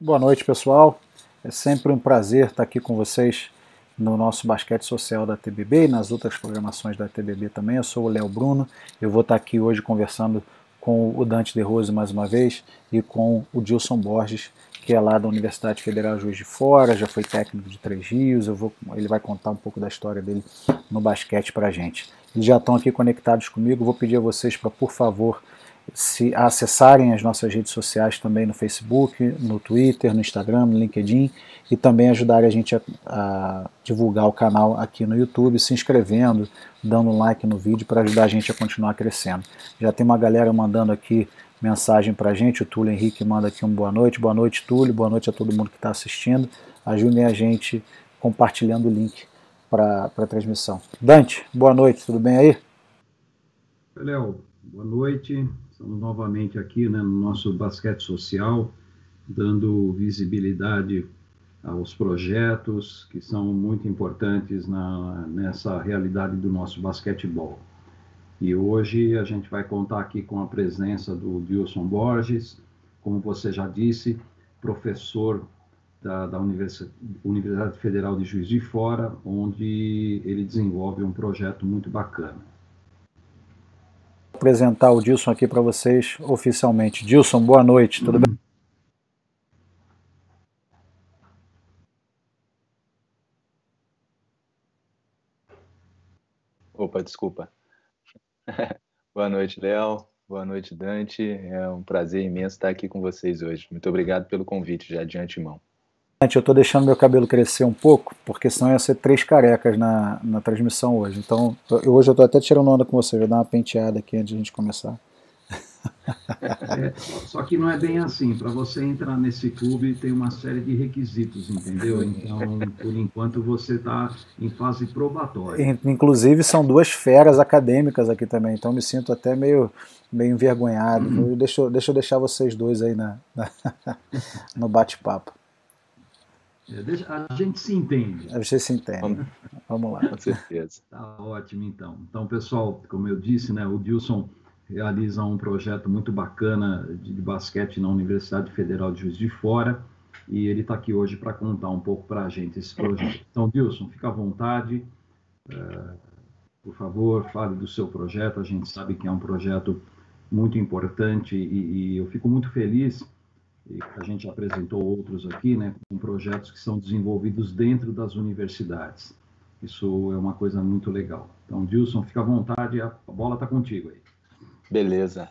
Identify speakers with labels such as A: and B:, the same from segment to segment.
A: Boa noite, pessoal. É sempre um prazer estar aqui com vocês no nosso basquete social da TBB e nas outras programações da TBB também. Eu sou o Léo Bruno. Eu vou estar aqui hoje conversando com o Dante De Rose mais uma vez e com o Dilson Borges, que é lá da Universidade Federal Juiz de Fora, já foi técnico de Três Rios. Ele vai contar um pouco da história dele no basquete para a gente. Eles já estão aqui conectados comigo. Vou pedir a vocês para, por favor, se acessarem as nossas redes sociais também no Facebook, no Twitter, no Instagram, no LinkedIn, e também ajudarem a gente a divulgar o canal aqui no YouTube, se inscrevendo, dando um like no vídeo para ajudar a gente a continuar crescendo. Já tem uma galera mandando aqui mensagem para a gente, o Túlio Henrique manda aqui boa noite Túlio, boa noite a todo mundo que está assistindo, ajudem a gente compartilhando o link para a transmissão. Dante, boa noite, tudo bem aí?
B: Léo, boa noite. Estamos novamente aqui, né, no nosso basquete social, dando visibilidade aos projetos que são muito importantes nessa realidade do nosso basquetebol. E hoje a gente vai contar aqui com a presença do Dilson Borges, como você já disse, professor da Universidade Federal de Juiz de Fora, onde ele desenvolve um projeto muito bacana.
A: Vou apresentar o Dilson aqui para vocês oficialmente. Dilson, boa noite, tudo bem?
C: Opa, desculpa. Boa noite, Léo. Boa noite, Dante. É um prazer imenso estar aqui com vocês hoje. Muito obrigado pelo convite já de antemão.
A: Eu estou deixando meu cabelo crescer um pouco, porque senão ia ser 3 carecas na transmissão hoje. Então, hoje eu estou até tirando onda com você, vou dar uma penteada aqui antes de a gente começar.
B: Só que não é bem assim. Para você entrar nesse clube tem uma série de requisitos, entendeu? Então, por enquanto, você está em fase probatória.
A: Inclusive, são 2 feras acadêmicas aqui também, então me sinto até meio envergonhado. Deixa eu deixar vocês dois aí no bate-papo.
B: A gente se entende.
A: Vocês se entendem. Vamos lá.
C: Com certeza.
B: Tá ótimo, então. Então, pessoal, como eu disse, né, o Dilson realiza um projeto muito bacana de basquete na Universidade Federal de Juiz de Fora, e ele está aqui hoje para contar um pouco para a gente esse projeto. Então, Dilson, fica à vontade, por favor, fale do seu projeto. A gente sabe que é um projeto muito importante e eu fico muito feliz, e a gente apresentou outros aqui, né, com projetos que são desenvolvidos dentro das universidades. Isso é uma coisa muito legal. Então, Dilson, fica à vontade, a bola está contigo aí.
C: Beleza.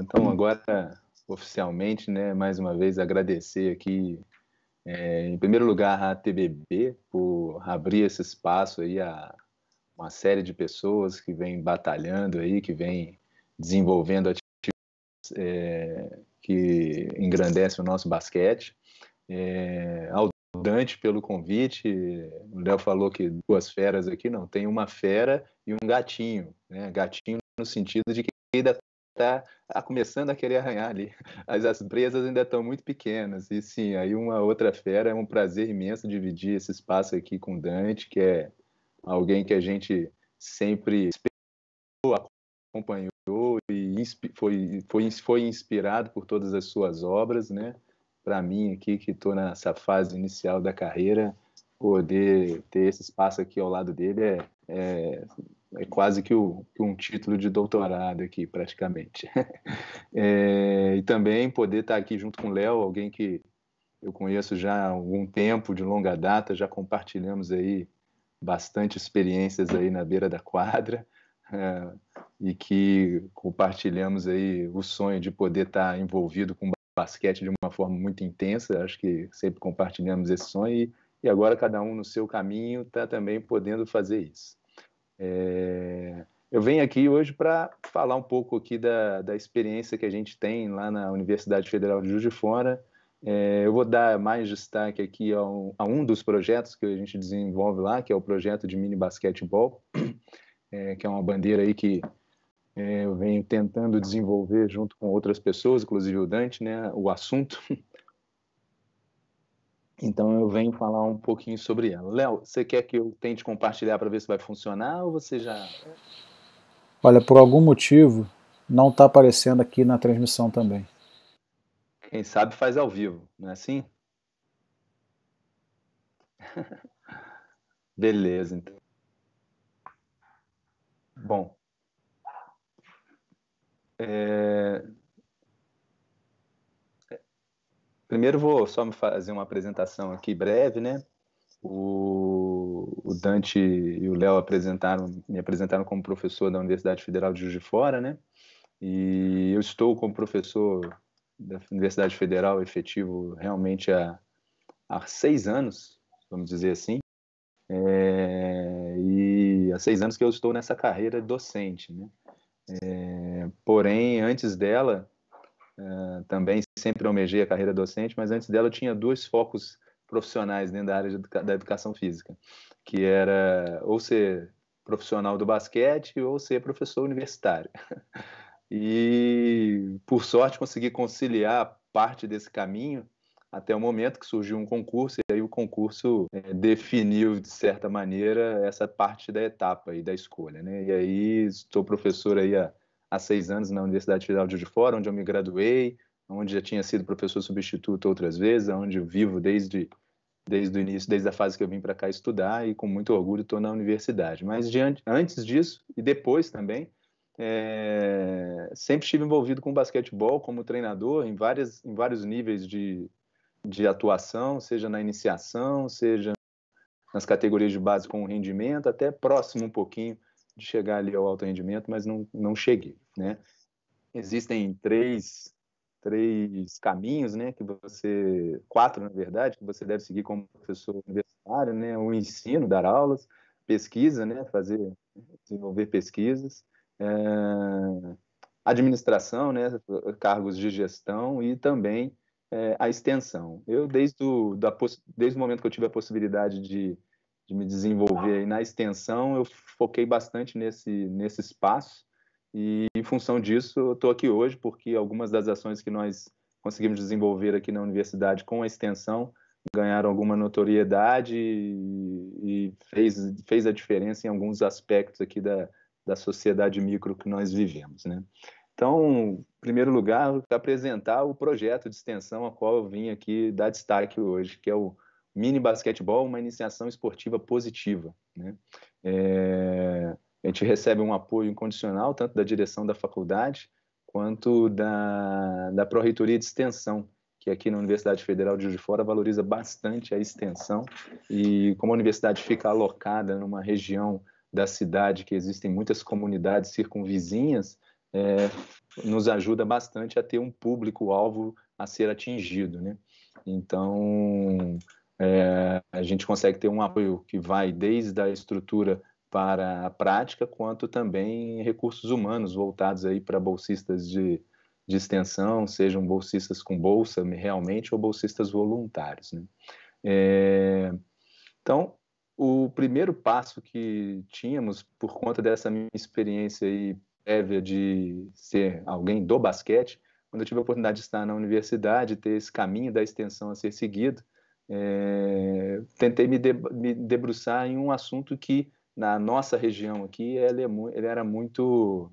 C: Então, agora, oficialmente, né, mais uma vez, agradecer aqui, em primeiro lugar, a TBB por abrir esse espaço aí a uma série de pessoas que vem batalhando aí, que vem desenvolvendo atividades que engrandecem o nosso basquete. Ao Dante pelo convite. O Léo falou que 2 feras aqui, não, tem uma fera e um gatinho, né? Gatinho no sentido de que ainda está começando a querer arranhar ali. As presas ainda estão muito pequenas. E sim, aí uma outra fera. É um prazer imenso dividir esse espaço aqui com o Dante, que é alguém que a gente sempre acompanhou e foi inspirado por todas as suas obras, né? Para mim aqui, que estou nessa fase inicial da carreira, poder ter esse espaço aqui ao lado dele é quase que um título de doutorado aqui, praticamente. E também poder estar aqui junto com o Léo, alguém que eu conheço já há algum tempo, de longa data, já compartilhamos aí bastante experiências aí na beira da quadra, e que compartilhamos aí o sonho de poder estar envolvido com basquete de uma forma muito intensa. Acho que sempre compartilhamos esse sonho e agora cada um no seu caminho está também podendo fazer isso. Eu venho aqui hoje para falar um pouco aqui da experiência que a gente tem lá na Universidade Federal de Juiz de Fora. Eu vou dar mais destaque aqui a um dos projetos que a gente desenvolve lá, que é o projeto de mini basquetebol, que é uma bandeira aí que eu venho tentando desenvolver junto com outras pessoas, inclusive o Dante, né, o assunto. Então eu venho falar um pouquinho sobre ela. Léo, você quer que eu tente compartilhar para ver se vai funcionar ou você já...
A: Olha, por algum motivo não está aparecendo aqui na transmissão também.
C: Quem sabe faz ao vivo, não é assim? Beleza, então. Bom, é... primeiro vou só me fazer uma apresentação aqui breve, né? O Dante e o Léo me apresentaram como professor da Universidade Federal de Juiz de Fora, né? E eu estou como professor da Universidade Federal efetivo realmente há 6 anos, vamos dizer assim. E há 6 anos que eu estou nessa carreira docente, né? Porém, antes dela, também sempre almejei a carreira docente, mas antes dela eu tinha dois focos profissionais dentro da área da educação física, que era ou ser profissional do basquete ou ser professor universitário. E, por sorte, consegui conciliar parte desse caminho até o momento que surgiu um concurso, e aí o concurso definiu, de certa maneira, essa parte da etapa e da escolha, né? E aí estou professor aí há 6 anos na Universidade Federal de Juiz de Fora, onde eu me graduei, onde já tinha sido professor substituto outras vezes, onde eu vivo desde o início, desde a fase que eu vim para cá estudar, e com muito orgulho estou na universidade. Mas antes disso, e depois também, sempre estive envolvido com basquetebol como treinador em vários níveis de atuação, seja na iniciação, seja nas categorias de base com rendimento, até próximo um pouquinho de chegar ali ao alto rendimento, mas não cheguei, né? Existem três caminhos, né, quatro, na verdade, que você deve seguir como professor universitário, né? O ensino, dar aulas, pesquisa, né, desenvolver pesquisas, administração, né, cargos de gestão e também a extensão. Eu, desde o momento que eu tive a possibilidade de me desenvolver aí na extensão, eu foquei bastante nesse espaço, e em função disso eu estou aqui hoje, porque algumas das ações que nós conseguimos desenvolver aqui na universidade com a extensão ganharam alguma notoriedade e fez a diferença em alguns aspectos aqui da sociedade micro que nós vivemos, né? Então, em primeiro lugar, apresentar o projeto de extensão a qual eu vim aqui dar destaque hoje, que é o Mini Basquetebol, uma iniciação esportiva positiva, né? A gente recebe um apoio incondicional, tanto da direção da faculdade, quanto da Pró-Reitoria de Extensão, que aqui na Universidade Federal de Juiz de Fora valoriza bastante a extensão, e como a universidade fica alocada numa região da cidade que existem muitas comunidades circunvizinhas, nos ajuda bastante a ter um público-alvo a ser atingido, né? Então, a gente consegue ter um apoio que vai desde a estrutura para a prática, quanto também recursos humanos voltados aí para bolsistas de extensão, sejam bolsistas com bolsa realmente ou bolsistas voluntários, né? Então, o primeiro passo que tínhamos, por conta dessa minha experiência aí prévia de ser alguém do basquete, quando eu tive a oportunidade de estar na universidade, ter esse caminho da extensão a ser seguido, tentei me debruçar em um assunto que, na nossa região aqui, ele era muito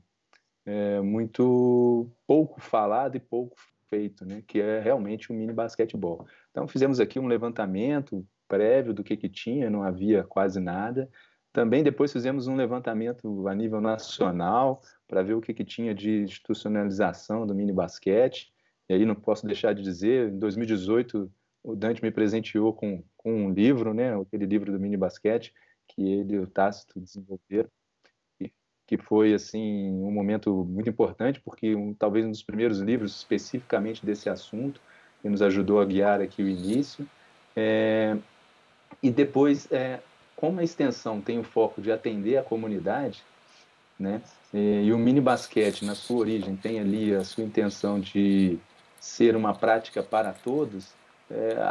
C: pouco falado e pouco feito, né? Que é realmente o mini basquetebol. Então, fizemos aqui um levantamento prévio do que tinha, não havia quase nada. Também depois fizemos um levantamento a nível nacional para ver o que tinha de institucionalização do mini basquete. E aí não posso deixar de dizer, em 2018 o Dante me presenteou com um livro, né, aquele livro do mini basquete que ele e o Tácito desenvolveram, que foi assim um momento muito importante, porque talvez um dos primeiros livros especificamente desse assunto, que nos ajudou a guiar aqui o início. E depois, como a extensão tem o foco de atender a comunidade, né, e o mini basquete, na sua origem, tem ali a sua intenção de ser uma prática para todos,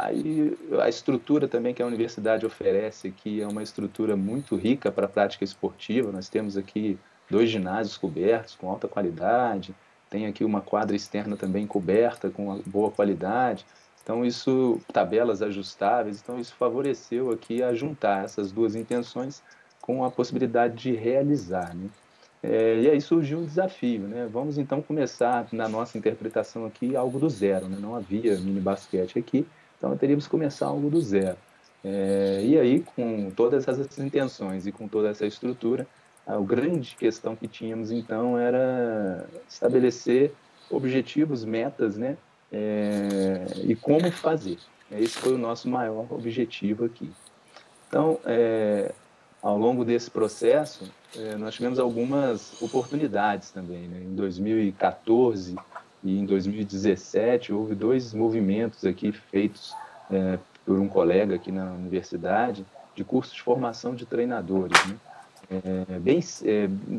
C: aí a estrutura também que a universidade oferece aqui é uma estrutura muito rica para a prática esportiva. Nós temos aqui 2 ginásios cobertos com alta qualidade, tem aqui uma quadra externa também coberta com boa qualidade. Então, tabelas ajustáveis, então isso favoreceu aqui a juntar essas duas intenções com a possibilidade de realizar, né? E aí surgiu um desafio, né? Vamos então começar, na nossa interpretação aqui, algo do zero, né? Não havia mini basquete aqui, então teríamos que começar algo do zero. E aí, com todas essas intenções e com toda essa estrutura, a grande questão que tínhamos então era estabelecer objetivos, metas, né? E como fazer. Esse foi o nosso maior objetivo aqui. Então, ao longo desse processo, nós tivemos algumas oportunidades também, né? Em 2014 e em 2017, houve 2 movimentos aqui feitos por um colega aqui na universidade, de curso de formação de treinadores, né?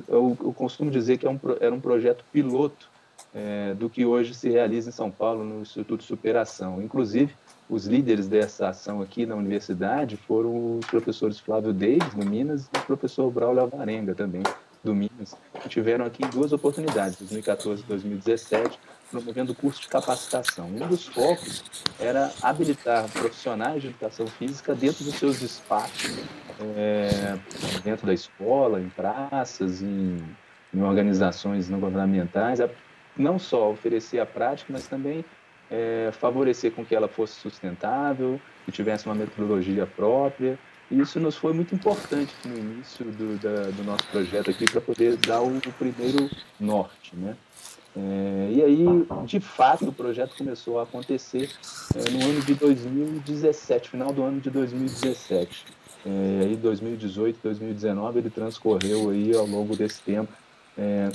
C: Eu costumo dizer que era um projeto piloto do que hoje se realiza em São Paulo, no Instituto de Superação. Inclusive, os líderes dessa ação aqui na universidade foram os professores Flávio Davis, do Minas, e o professor Braulio Alvarenga, também, do Minas, que tiveram aqui 2 oportunidades, 2014 e 2017, promovendo o curso de capacitação. Um dos focos era habilitar profissionais de educação física dentro dos seus espaços, dentro da escola, em praças, em organizações não governamentais, não só oferecer a prática, mas também favorecer com que ela fosse sustentável, que tivesse uma metodologia própria. E isso nos foi muito importante no início do nosso projeto aqui, para poder dar o primeiro norte, né? E aí, de fato, o projeto começou a acontecer no ano de 2017, final do ano de 2017. Aí 2018, 2019, ele transcorreu aí ao longo desse tempo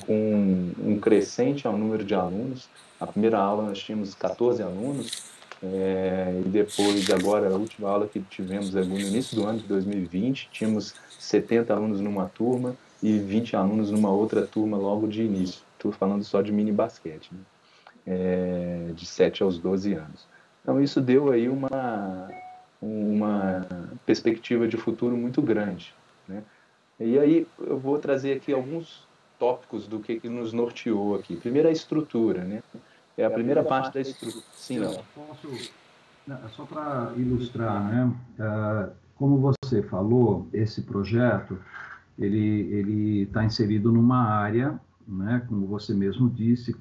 C: com um crescente ao número de alunos. A primeira aula nós tínhamos 14 alunos, e depois, agora, a última aula que tivemos no início do ano de 2020, tínhamos 70 alunos numa turma e 20 alunos numa outra turma logo de início. Estou falando só de mini basquete, né? De 7 aos 12 anos. Então, isso deu aí uma perspectiva de futuro muito grande, né? E aí eu vou trazer aqui alguns tópicos do que nos norteou aqui. Primeiro, a estrutura, né? É a primeira parte da estrutura. Sim, Léo.
B: Só para ilustrar, né? Como você falou, esse projeto ele está inserido numa área, né? Como você mesmo disse,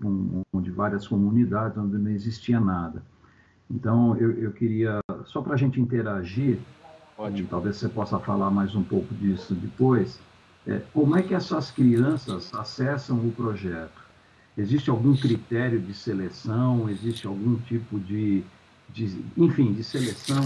B: de várias comunidades onde não existia nada. Então, eu queria, só para a gente interagir, e talvez você possa falar mais um pouco disso depois, como é que essas crianças acessam o projeto? Existe algum critério de seleção? Existe algum tipo enfim, de seleção?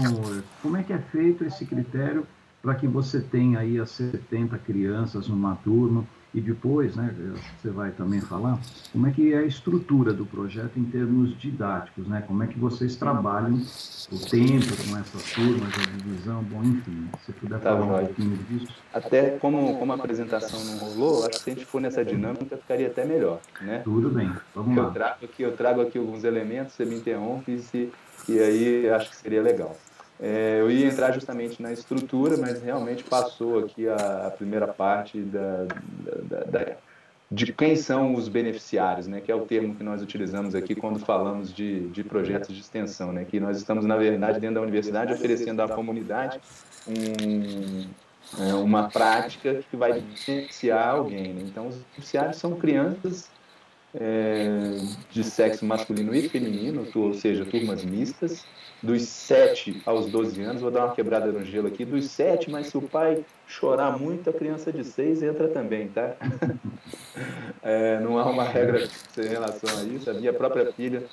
B: Como é que é feito esse critério para que você tenha aí as 70 crianças numa turma? E depois, né, você vai também falar, como é que é a estrutura do projeto em termos didáticos, né? Como é que vocês trabalham o tempo com essas turmas, a divisão, bom, enfim, se puder falar um pouquinho disso.
C: Até como a apresentação não rolou, acho que se a gente for nessa dinâmica, ficaria até melhor, né?
B: Tudo bem, vamos lá.
C: Eu trago aqui alguns elementos, você me interrompe, e aí acho que seria legal. Eu ia entrar justamente na estrutura, mas realmente passou aqui a primeira parte de quem são os beneficiários, né, que é o termo que nós utilizamos aqui quando falamos de projetos de extensão, né, que nós estamos, na verdade, dentro da universidade oferecendo à comunidade uma prática que vai beneficiar alguém, né? Então, os beneficiários são crianças de sexo masculino e feminino, ou seja, turmas mistas, dos 7 aos 12 anos, vou dar uma quebrada no gelo aqui, dos 7, mas se o pai chorar muito, a criança de 6 entra também, tá? Não há uma regra em relação a isso. A minha própria filha,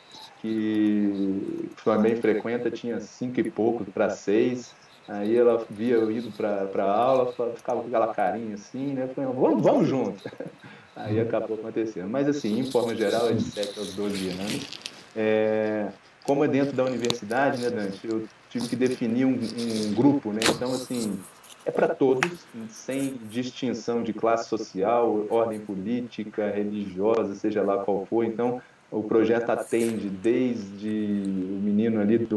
C: que também frequenta, tinha 5 e pouco para 6, aí ela via eu indo para a aula, ficava com aquela carinha assim, né? Eu falei, vamos junto. Aí acabou acontecendo. Mas, assim, em forma geral, é de 7 aos 12 anos. Como é dentro da universidade, né, Dante? Eu tive que definir um grupo, né? Então, assim, é para todos, sem distinção de classe social, ordem política, religiosa, seja lá qual for. Então, o projeto atende desde o menino ali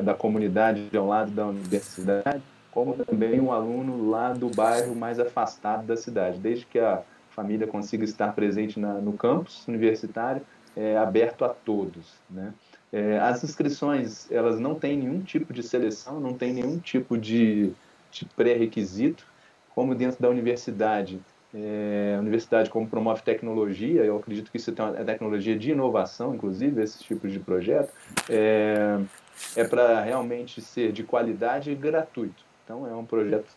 C: da comunidade ao lado da universidade, como também um aluno lá do bairro mais afastado da cidade, desde que a família consiga estar presente no campus universitário, aberto a todos, né? As inscrições, elas não têm nenhum tipo de seleção, não tem nenhum tipo de pré-requisito, como dentro da universidade. A universidade, como promove tecnologia, eu acredito que isso é tecnologia de inovação, inclusive, esses tipos de projeto, é para realmente ser de qualidade e gratuito. Então, é um projeto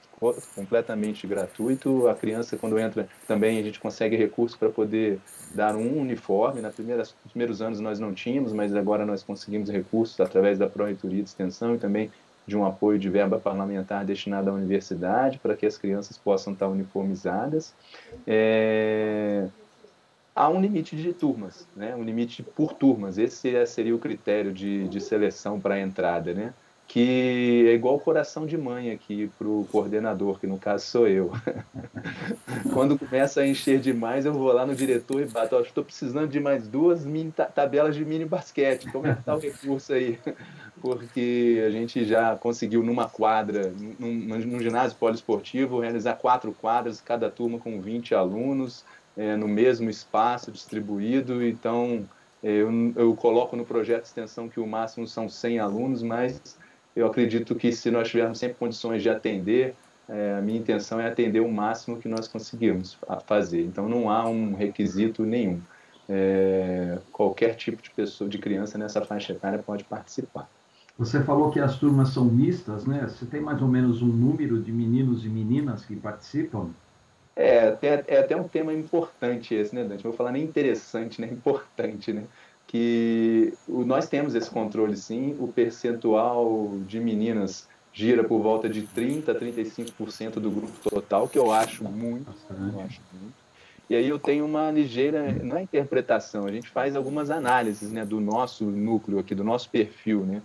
C: completamente gratuito. A criança, quando entra, também a gente consegue recursos para poder dar um uniforme. Nos primeiros anos nós não tínhamos, mas agora nós conseguimos recursos através da Pró-Reitoria de Extensão e também de um apoio de verba parlamentar destinada à universidade, para que as crianças possam estar uniformizadas. Há um limite de turmas, né? Um limite por turmas. Esse seria o critério de seleção para a entrada, né? Que é igual coração de mãe aqui para o coordenador, que no caso sou eu. Quando começa a encher demais, eu vou lá no diretor e bato, estou precisando de mais duas tabelas de mini basquete, como é que está o recurso aí? Porque a gente já conseguiu numa quadra, num ginásio poliesportivo, realizar 4 quadras, cada turma com 20 alunos, no mesmo espaço distribuído. Então, eu coloco no projeto de extensão que o máximo são 100 alunos, mas eu acredito que se nós tivermos sempre condições de atender, a minha intenção é atender o máximo que nós conseguirmos fazer. Então, não há um requisito nenhum. Qualquer tipo de pessoa, de criança nessa faixa etária pode participar.
B: Você falou que as turmas são mistas, né? Você tem mais ou menos um número de meninos e meninas que participam?
C: É até um tema importante esse, né, Dante? Eu vou falar nem interessante, né? Importante, né? Que nós temos esse controle, sim. O percentual de meninas gira por volta de 30% a 35% do grupo total, que eu acho muito. Eu
B: Bastante.
C: acho muito. E aí eu tenho uma ligeira, não é interpretação, a gente faz algumas análises, né, do nosso núcleo aqui, do nosso perfil, né?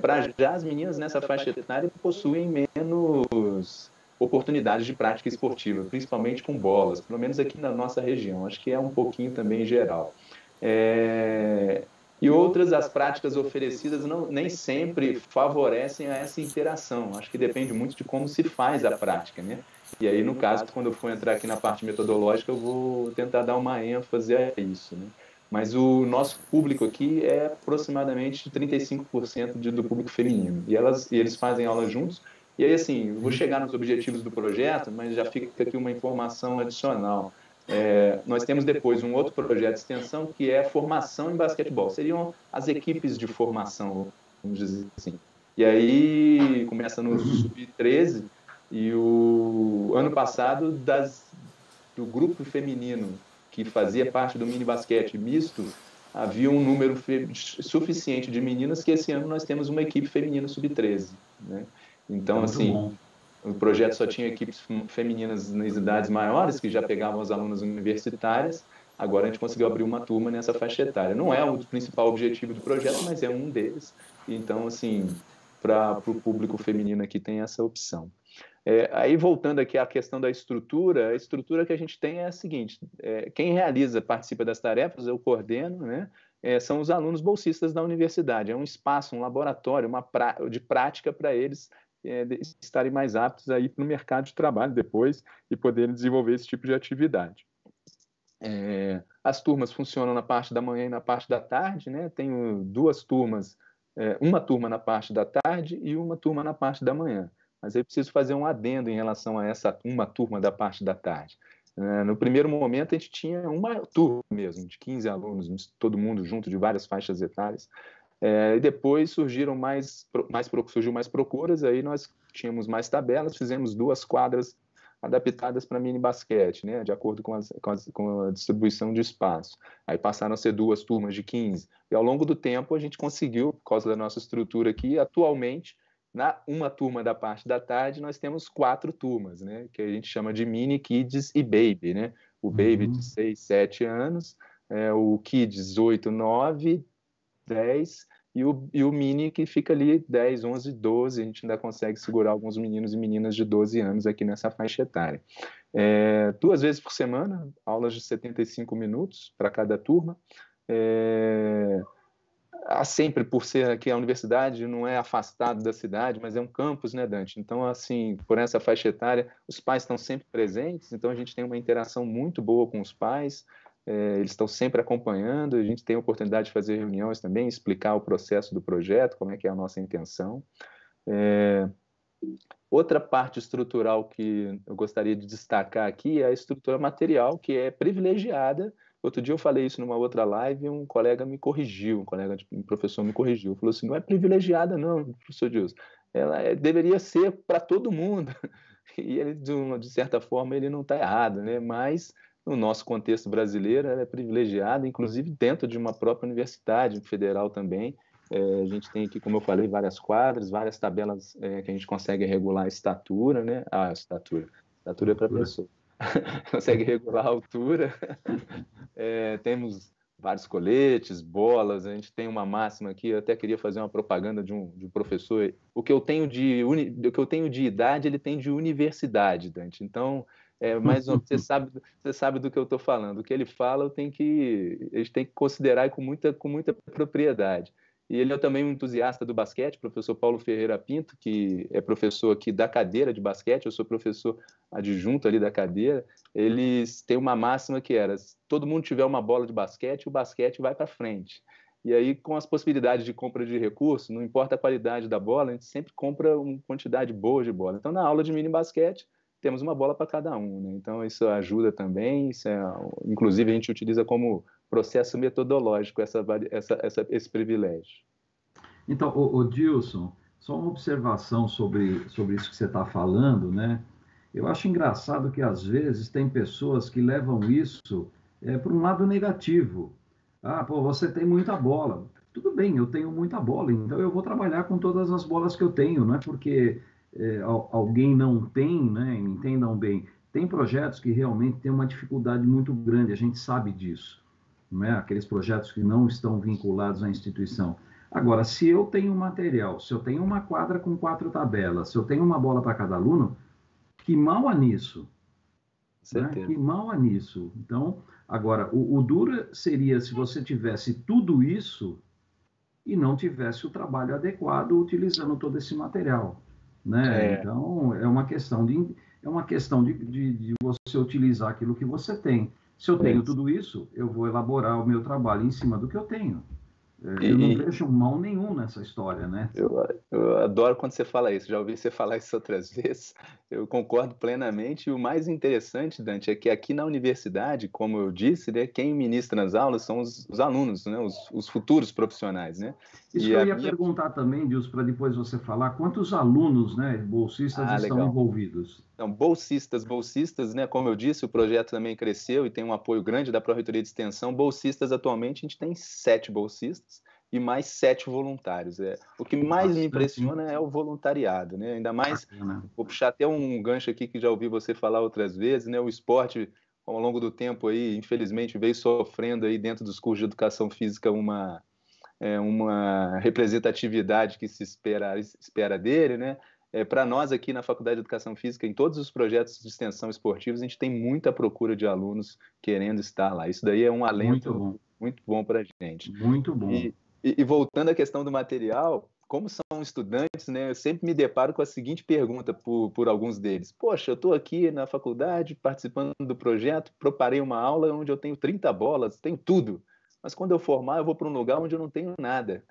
C: Para já as meninas nessa faixa etária possuem menos oportunidades de prática esportiva, principalmente com bolas, pelo menos aqui na nossa região. Acho que é um pouquinho também geral. E outras, as práticas oferecidas nem sempre favorecem a essa interação. Acho que depende muito de como se faz a prática, né? E aí, no caso, quando eu for entrar aqui na parte metodológica, eu vou tentar dar uma ênfase a isso, né? Mas o nosso público aqui é aproximadamente 35% do público feminino. E eles fazem aula juntos. E aí, assim, eu vou chegar nos objetivos do projeto, mas já fica aqui uma informação adicional. Nós temos depois um outro projeto de extensão que é formação em basquetebol. Seriam as equipes de formação, vamos dizer assim. E aí começa no Sub-13 e o ano passado do grupo feminino que fazia parte do mini basquete misto, havia um número suficiente de meninas que esse ano nós temos uma equipe feminina Sub-13, né? Então, assim, o projeto só tinha equipes femininas nas idades maiores, que já pegavam as alunas universitárias. Agora a gente conseguiu abrir uma turma nessa faixa etária. Não é o principal objetivo do projeto, mas é um deles. Então, assim, para o público feminino aqui tem essa opção. Aí, voltando aqui à questão da estrutura, a estrutura que a gente tem é a seguinte: quem participa das tarefas, eu coordeno, né? São os alunos bolsistas da universidade. É um espaço, um laboratório, de prática para eles estarem mais aptos a ir para o mercado de trabalho depois e poderem desenvolver esse tipo de atividade. As turmas funcionam na parte da manhã e na parte da tarde, né? Tenho 2 turmas, uma turma na parte da tarde e uma turma na parte da manhã. Mas eu preciso fazer um adendo em relação a essa uma turma da parte da tarde. No primeiro momento, a gente tinha uma turma mesmo, de 15 alunos, todo mundo junto, de várias faixas etárias. E depois surgiu mais procuras, aí nós tínhamos mais tabelas, fizemos 2 quadras adaptadas para mini basquete, né, de acordo com a distribuição de espaço. Aí passaram a ser 2 turmas de 15. E ao longo do tempo a gente conseguiu, por causa da nossa estrutura aqui, atualmente, uma turma da parte da tarde, nós temos 4 turmas, né, que a gente chama de mini, kids e baby, né? O baby de 6, 7 anos, o kids 8, 9, 10, e o mini que fica ali 10, 11, 12, a gente ainda consegue segurar alguns meninos e meninas de 12 anos aqui nessa faixa etária. 2 vezes por semana, aulas de 75 minutos para cada turma. Sempre, por ser aqui a universidade, não é afastado da cidade, mas é um campus, né, Dante? Então, assim, por essa faixa etária, os pais estão sempre presentes, então a gente tem uma interação muito boa com os pais, eles estão sempre acompanhando, a gente tem a oportunidade de fazer reuniões também, explicar o processo do projeto, como é que é a nossa intenção. Outra parte estrutural que eu gostaria de destacar aqui é a estrutura material, que é privilegiada. Outro dia eu falei isso numa outra live e um colega me corrigiu, um professor me corrigiu. Falou assim, não é privilegiada não, professor Dilson. Deveria ser para todo mundo. E ele, de certa forma, ele não está errado, né? Mas no nosso contexto brasileiro, ela é privilegiada, inclusive dentro de uma própria universidade federal também. A gente tem aqui, como eu falei, várias quadras, várias tabelas que a gente consegue regular a estatura, né? Estatura é para pessoa. Consegue regular a altura. Temos vários coletes, bolas, a gente tem uma máxima aqui, eu até queria fazer uma propaganda de um professor. O que eu tenho de idade, ele tem de universidade, Dante. Então, mas você sabe do que eu estou falando. O que ele fala, a gente tem que considerar com muita propriedade. E ele é também um entusiasta do basquete, professor Paulo Ferreira Pinto, que é professor aqui da cadeira de basquete, eu sou professor adjunto ali da cadeira. Eles têm uma máxima que era: se todo mundo tiver uma bola de basquete, o basquete vai para frente. E aí, com as possibilidades de compra de recursos, não importa a qualidade da bola, a gente sempre compra uma quantidade boa de bola. Então, na aula de mini basquete, temos uma bola para cada um, né? Então, isso ajuda também, inclusive a gente utiliza como processo metodológico esse privilégio.
B: Então, o Dilson, só uma observação sobre isso que você está falando, né? Eu acho engraçado que, às vezes, tem pessoas que levam isso para um lado negativo. Ah, pô, você tem muita bola. Tudo bem, eu tenho muita bola, então eu vou trabalhar com todas as bolas que eu tenho, não é porque alguém não tem, né? Entendam bem. Tem projetos que realmente têm uma dificuldade muito grande, a gente sabe disso, não é? Aqueles projetos que não estão vinculados à instituição. Agora, se eu tenho material, se eu tenho uma quadra com 4 tabelas, se eu tenho uma bola para cada aluno, que mal há nisso? Né? Que mal há nisso? Então, agora, o duro seria se você tivesse tudo isso e não tivesse o trabalho adequado utilizando todo esse material. Né? Então, é uma questão de você utilizar aquilo que você tem. Se eu tenho tudo isso, eu vou elaborar o meu trabalho em cima do que eu tenho. Eu não vejo mal nenhum nessa história, né?
C: Eu adoro quando você fala isso, já ouvi você falar isso outras vezes, eu concordo plenamente, e o mais interessante, Dante, é que aqui na universidade, como eu disse, né, quem ministra nas aulas são os alunos, né, os futuros profissionais, né?
B: Isso que eu ia perguntar também, Dilson, para depois você falar, quantos alunos, né, bolsistas estão envolvidos?
C: Então, bolsistas, né, como eu disse, o projeto também cresceu e tem um apoio grande da Pró-Reitoria de Extensão. Bolsistas, atualmente, a gente tem 7 bolsistas e mais 7 voluntários. O que mais me impressiona é o voluntariado, né? Ainda mais, vou puxar até um gancho aqui que já ouvi você falar outras vezes, né? O esporte, ao longo do tempo aí, infelizmente, veio sofrendo aí dentro dos cursos de educação física uma representatividade que se espera dele, né? Para nós aqui na Faculdade de Educação Física, em todos os projetos de extensão esportivos, a gente tem muita procura de alunos querendo estar lá. Isso daí é um alento muito bom para a gente.
B: Muito bom.
C: E voltando à questão do material, como são estudantes, né, eu sempre me deparo com a seguinte pergunta por alguns deles. Poxa, eu estou aqui na faculdade participando do projeto, preparei uma aula onde eu tenho 30 bolas, tenho tudo. Mas quando eu formar, eu vou para um lugar onde eu não tenho nada.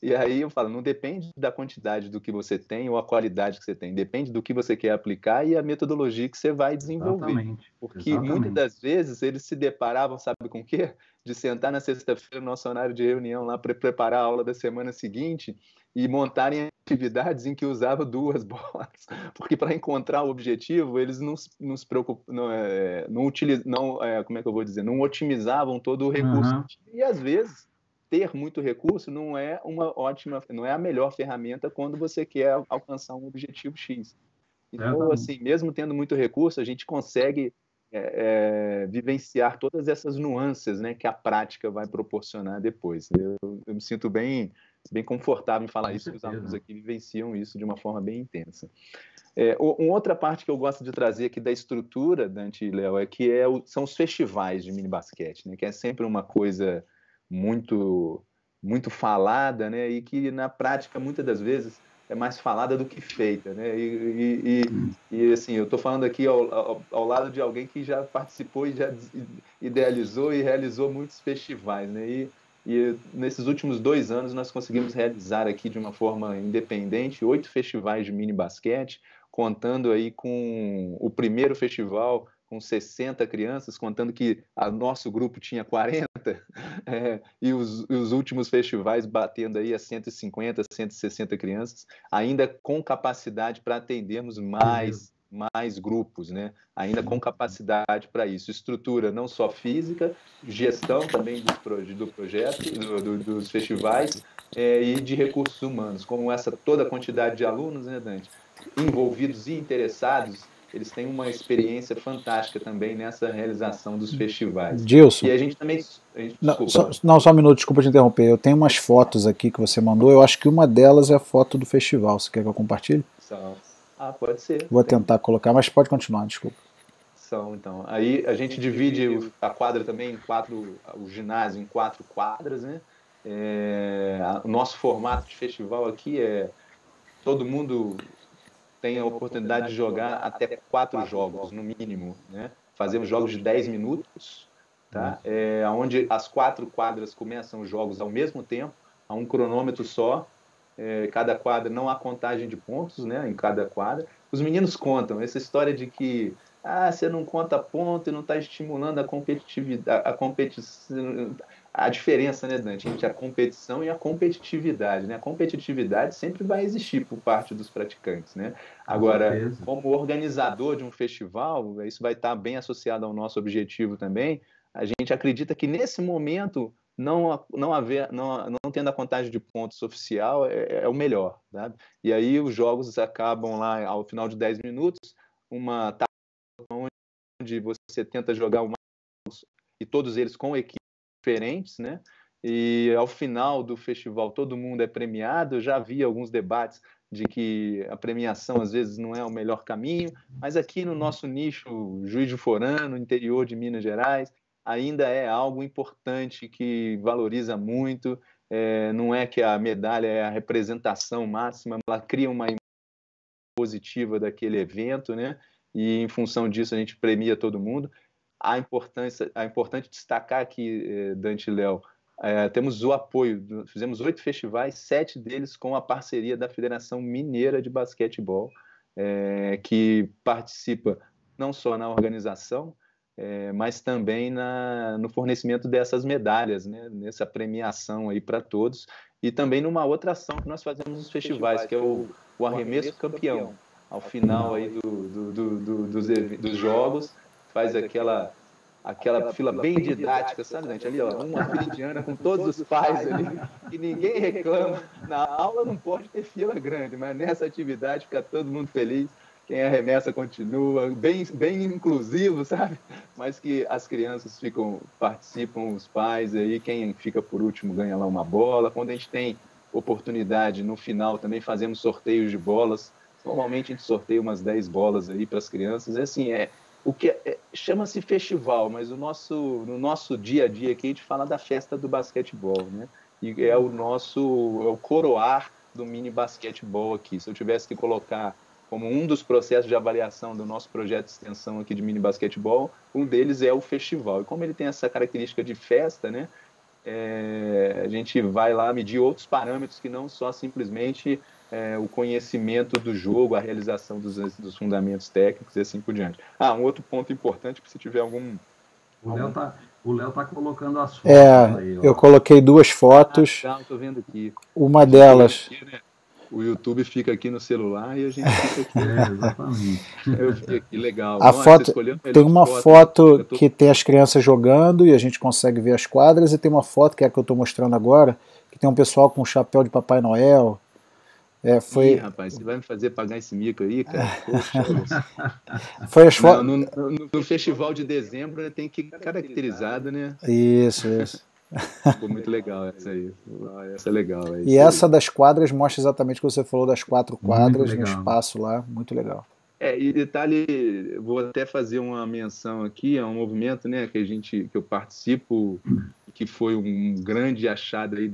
C: E aí eu falo, não depende da quantidade do que você tem ou a qualidade que você tem, depende do que você quer aplicar e a metodologia que você vai desenvolver.
B: Exatamente.
C: Porque muitas das vezes eles se deparavam, sabe com o quê? De sentar na sexta-feira no nosso horário de reunião lá para preparar a aula da semana seguinte e montarem atividades em que usavam 2 bolas. Porque para encontrar o objetivo, eles não se preocupam, como é que eu vou dizer? Não otimizavam todo o recurso. E às vezes ter muito recurso não é a melhor ferramenta quando você quer alcançar um objetivo X. Então, assim, mesmo tendo muito recurso, a gente consegue vivenciar todas essas nuances, né, que a prática vai proporcionar depois. Eu me sinto bem confortável em falar isso, que os alunos aqui vivenciam isso de uma forma bem intensa. Uma outra parte que eu gosto de trazer aqui da estrutura, Dante e Léo, são os festivais de mini basquete, né, que é sempre uma coisa muito, muito falada, né, e que na prática, muitas das vezes, é mais falada do que feita, né? E assim, eu estou falando aqui ao lado de alguém que já participou e já idealizou e realizou muitos festivais, né? E nesses últimos 2 anos nós conseguimos realizar aqui de uma forma independente 8 festivais de mini basquete, contando aí com o primeiro festival com 60 crianças, contando que o nosso grupo tinha 40, e os últimos festivais batendo aí a 150, 160 crianças, ainda com capacidade para atendermos mais grupos, né? Ainda com capacidade para isso. Estrutura não só física, gestão também do projeto, dos festivais, e de recursos humanos. Como toda a quantidade de alunos, né, Dante, envolvidos e interessados, eles têm uma experiência fantástica também nessa realização dos festivais.
A: Gilson.
C: E a gente também...
A: Só um minuto, desculpa te interromper. Eu tenho umas fotos aqui que você mandou. Eu acho que uma delas é a foto do festival. Você quer que eu compartilhe?
C: Pode ser.
A: Vou tentar colocar, mas pode continuar, desculpa.
C: Então. Aí a gente divide a quadra também em 4, o ginásio em 4 quadras, né? O nosso formato de festival aqui todo mundo tem a oportunidade de jogar até 4 jogos, no mínimo, né? Fazemos jogos de 10 minutos, tá? Onde as 4 quadras começam os jogos ao mesmo tempo, a um cronômetro só. Cada quadra, não há contagem de pontos, né, em cada quadra. Os meninos contam essa história de que você não conta ponto e não está estimulando a competitividade, a diferença, né, Dante, entre a competição e a competitividade, né? A competitividade sempre vai existir por parte dos praticantes, né? Agora, como organizador de um festival, isso vai estar bem associado ao nosso objetivo também. A gente acredita que nesse momento não tendo a contagem de pontos oficial é o melhor, sabe? E aí os jogos acabam lá ao final de 10 minutos, uma etapa onde você tenta jogar e todos eles com equipes diferentes, né? E ao final do festival todo mundo é premiado. Eu já vi alguns debates de que a premiação às vezes não é o melhor caminho, mas aqui no nosso nicho Juiz de Fora, no interior de Minas Gerais, ainda é algo importante que valoriza muito. Não é que a medalha é a representação máxima, ela cria uma imagem positiva daquele evento, né? E em função disso a gente premia todo mundo. É importante destacar aqui, Dante e Léo, temos o apoio, fizemos 8 festivais, 7 deles com a parceria da Federação Mineira de Basquetebol, que participa não só na organização, mas também no fornecimento dessas medalhas, né, nessa premiação aí para todos, e também numa outra ação que nós fazemos nos festivais, que é o arremesso campeão. Ao final aí dos jogos, faz aquela fila bem didática, sabe, Dante? Ali, ó, uma fila indiana com todos os pais ali, e ninguém reclama. Na aula não pode ter fila grande, mas nessa atividade fica todo mundo feliz. Quem arremessa continua, bem inclusivo, sabe? Mas que as crianças participam, os pais aí, quem fica por último ganha lá uma bola. Quando a gente tem oportunidade, no final também fazemos sorteios de bolas. Normalmente a gente sorteia umas 10 bolas aí para as crianças. Assim, o que chama-se festival, mas no nosso dia a dia aqui a gente fala da festa do basquetebol, né? E é o coroar do mini basquetebol aqui. Se eu tivesse que colocar como um dos processos de avaliação do nosso projeto de extensão aqui de mini basquetebol, um deles é o festival. E como ele tem essa característica de festa, né, a gente vai lá medir outros parâmetros que não só simplesmente o conhecimento do jogo, a realização dos fundamentos técnicos e assim por diante. Um outro ponto importante, se tiver algum...
B: O Léo tá colocando as fotos aí.
A: Eu coloquei 2 fotos.
C: Tô vendo aqui.
A: Uma delas...
C: O YouTube fica aqui no celular e a gente fica aqui.
B: Exatamente.
C: Eu fiquei aqui, legal.
A: Tem uma foto que tem as crianças jogando e a gente consegue ver as quadras, e tem uma foto, que é a que eu estou mostrando agora, que tem um pessoal com um chapéu de Papai Noel.
C: Ih, rapaz, você vai me fazer pagar esse mico aí, cara? Poxa.
A: Foi as fotos...
C: No festival de dezembro tem que ir caracterizado, né?
A: Isso.
C: Ficou muito legal essa aí. Essa é legal.
A: E essa das quadras mostra exatamente o que você falou, das 4 quadras no espaço lá, muito legal.
C: E detalhe, vou até fazer uma menção aqui, é um movimento, né, que eu participo, que foi um grande achado aí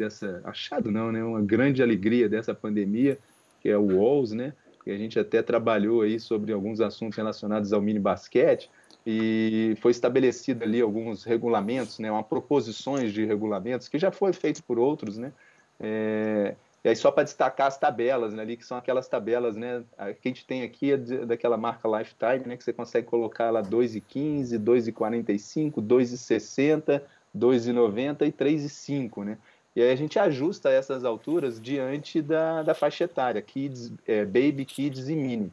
C: uma grande alegria dessa pandemia, que é o WOLS, né, que a gente até trabalhou aí sobre alguns assuntos relacionados ao mini basquete, e foi estabelecido ali alguns regulamentos, né, uma proposições de regulamentos que já foi feito por outros, né, e aí só para destacar as tabelas, né, ali, que são aquelas tabelas, né, que a gente tem aqui daquela marca Lifetime, né, que você consegue colocar lá 2,15, 2,45, 2,60, 2,90 e 3,5, né, e aí a gente ajusta essas alturas diante da faixa etária, kids, baby, kids e mini.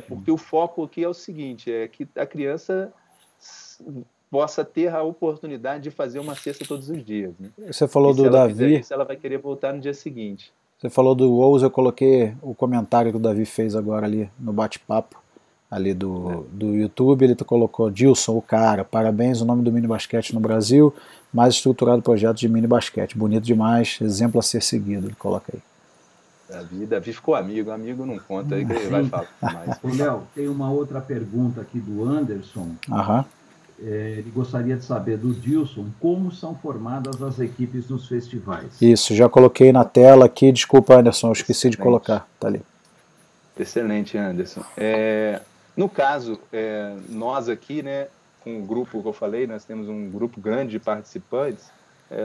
C: Porque o foco aqui é o seguinte, é que a criança possa ter a oportunidade de fazer uma cesta todos os dias, né?
A: Você falou
C: e se
A: do
C: ela fizer
A: Davi,
C: isso, ela vai querer voltar no dia seguinte.
A: você falou do Wolves, eu coloquei o comentário que o Davi fez agora ali no bate-papo ali do YouTube, ele colocou: Dilson, o cara, parabéns, o nome do mini basquete no Brasil, mais estruturado projeto de mini basquete, bonito demais, exemplo a ser seguido, ele coloca aí.
C: Davi ficou amigo não conta, aí que ele vai falar mais.
B: Léo, tem uma outra pergunta aqui do Anderson. Ele gostaria de saber do Dilson como são formadas as equipes nos festivais.
A: Isso, já coloquei na tela aqui, desculpa, Anderson, eu esqueci de colocar, tá ali.
C: Excelente, Anderson. No caso, nós aqui, né, com o grupo que eu falei, nós temos um grupo grande de participantes,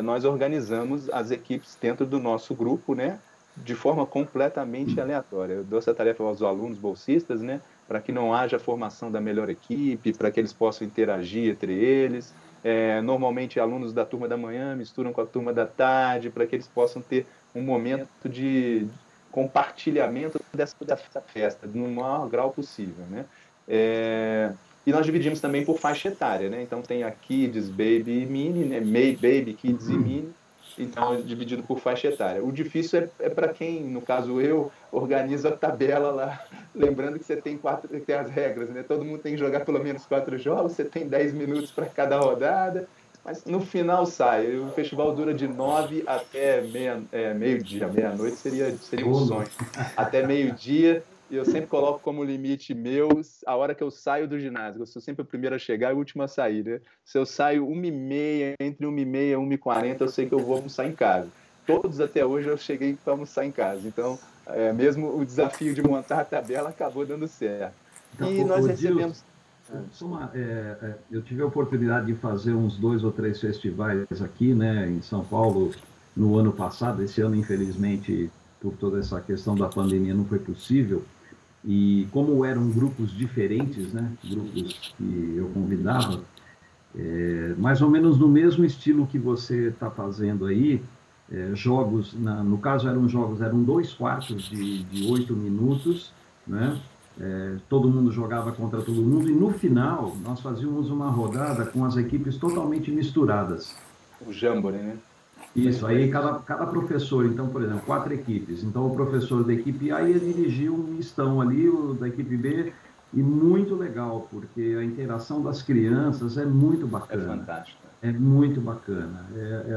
C: nós organizamos as equipes dentro do nosso grupo, né, de forma completamente aleatória. Eu dou essa tarefa aos alunos bolsistas, né, para que não haja formação da melhor equipe, para que eles possam interagir entre eles. Normalmente, alunos da turma da manhã misturam com a turma da tarde, para que eles possam ter um momento de compartilhamento dessa festa, no maior grau possível, né? E nós dividimos também por faixa etária, né? Então tem a Kids, Baby e Mini, né? Baby, Kids e Mini. Então é dividido por faixa etária. O difícil é para quem, no caso eu, organiza a tabela lá. Lembrando que você tem as regras, né? Todo mundo tem que jogar pelo menos 4 jogos, você tem 10 minutos para cada rodada. Mas no final sai. O festival dura de 9 até meio-dia. Meia-noite seria um sonho. Até meio-dia. E eu sempre coloco como limite meu a hora que eu saio do ginásio. Eu sou sempre o primeiro a chegar e o último a sair, né? Se eu saio 1h30, entre 1h30 e 1h40, eu sei que eu vou almoçar em casa. Todos até hoje eu cheguei para almoçar em casa. Então, mesmo o desafio de montar a tabela acabou dando certo. E nós recebemos...
B: eu tive a oportunidade de fazer uns 2 ou 3 festivais aqui, né, em São Paulo, no ano passado. Esse ano, infelizmente, por toda essa questão da pandemia, não foi possível. E como eram grupos diferentes, né, grupos que eu convidava, mais ou menos no mesmo estilo que você está fazendo aí, jogos, no caso eram 2 quartos de 8 minutos, né? Todo mundo jogava contra todo mundo, e no final nós fazíamos uma rodada com as equipes totalmente misturadas.
C: O Jamboree, né?
B: Isso, aí cada professor, então, por exemplo, 4 equipes. Então, o professor da equipe A ia dirigir um mistão ali, o da equipe B, e muito legal, porque a interação das crianças é muito bacana.
C: É fantástico.
B: É muito bacana.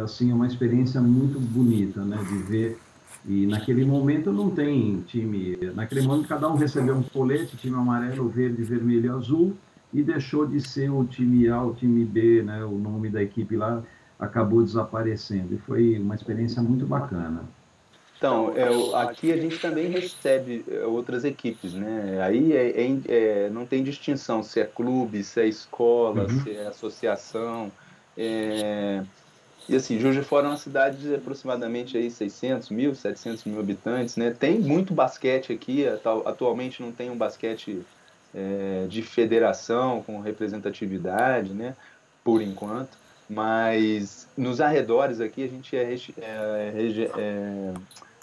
B: Assim, uma experiência muito bonita, né, de ver. E naquele momento não tem time. Naquele momento cada um recebeu um colete, time amarelo, verde, vermelho e azul, e deixou de ser o time A, o time B, né, o nome da equipe lá acabou desaparecendo. E foi uma experiência muito bacana.
C: Então, aqui a gente também recebe outras equipes, né? Aí não tem distinção se é clube, se é escola, se é associação. E assim, Juiz de Fora é uma cidade de aproximadamente aí 600 mil, 700 mil habitantes, né? Tem muito basquete aqui, atualmente não tem um basquete de federação com representatividade, né? Por enquanto, mas nos arredores aqui a gente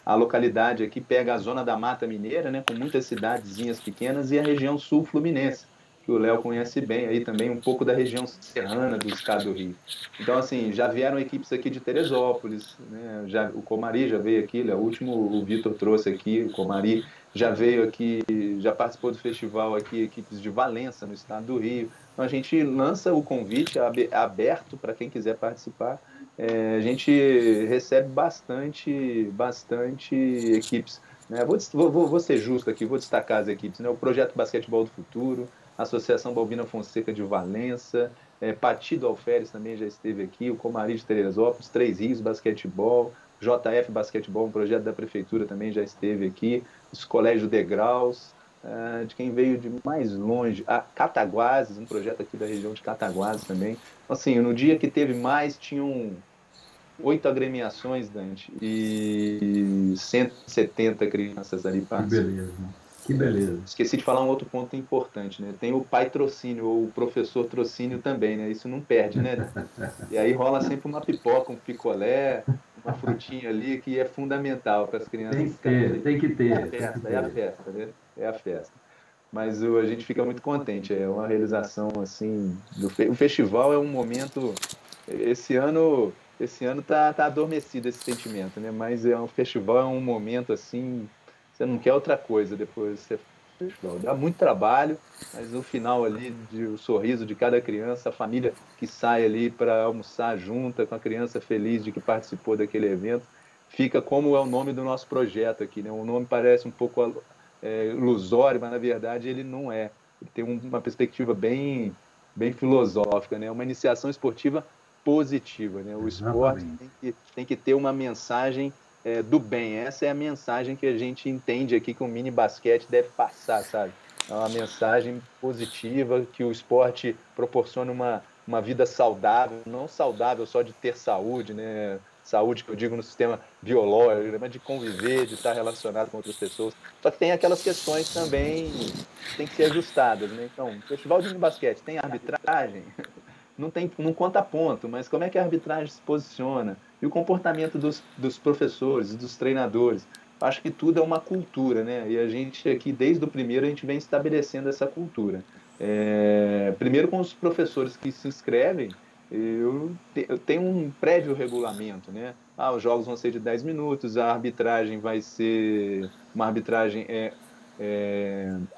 C: a localidade aqui pega a zona da Mata Mineira, né? Com muitas cidadezinhas pequenas, e a região sul fluminense, que o Léo conhece bem, aí também um pouco da região serrana do estado do Rio. Então, assim, já vieram equipes aqui de Teresópolis, né? O Comari já veio aqui, o último o Vitor trouxe aqui, o Comari já veio aqui, já participou do festival aqui, equipes de Valença, no estado do Rio. Então, a gente lança o convite aberto para quem quiser participar. A gente recebe bastante equipes, né? Vou ser justo aqui, vou destacar as equipes, né? O Projeto Basquetebol do Futuro, Associação Balbina Fonseca de Valença, Partido Alferes também já esteve aqui, o Comari de Teresópolis, Três Rios Basquetebol, JF Basquetebol, um projeto da Prefeitura também já esteve aqui, os Colégios Degraus, de quem veio de mais longe. A Cataguases, um projeto aqui da região de Cataguases também. Assim, no dia que teve mais, tinham 8 agremiações, Dante, e 170 crianças ali
B: Que
C: participando.
B: beleza, que beleza.
C: Esqueci de falar um outro ponto importante, né? Tem o pai trocínio, ou o professor trocínio também, né? Isso não perde, né? E aí rola sempre uma pipoca, um picolé, uma frutinha ali, que é fundamental para as crianças ficarem.
B: Tem que ter.
C: É a festa, né? É a festa. Mas a gente fica muito contente, é uma realização assim. O festival é um momento. Esse ano tá adormecido esse sentimento, né? Mas um festival é um momento assim. Você não quer outra coisa depois de você festival. Dá muito trabalho, mas no final ali, o sorriso de cada criança, a família que sai ali para almoçar junta com a criança feliz de que participou daquele evento, fica como é o nome do nosso projeto aqui, né? O nome parece um pouco ilusório, mas na verdade ele não é. Ele tem uma perspectiva bem filosófica, né? Uma iniciação esportiva positiva, né? O esporte tem que ter uma mensagem do bem. Essa é a mensagem que a gente entende aqui que o mini basquete deve passar, sabe? É uma mensagem positiva, que o esporte proporciona uma vida saudável, não saudável só de ter saúde, né? Saúde que eu digo no sistema biológico, mas de conviver, de estar relacionado com outras pessoas. Só que tem aquelas questões também que tem que ser ajustadas, né? Então, festival de mini basquete tem arbitragem? Não conta ponto, mas como é que a arbitragem se posiciona? E o comportamento dos professores, dos treinadores? Acho que tudo é uma cultura, né? E a gente aqui, desde o primeiro, a gente vem estabelecendo essa cultura. Primeiro com os professores que se inscrevem, eu tenho um prévio regulamento, né? Os jogos vão ser de 10 minutos, a arbitragem vai ser uma arbitragem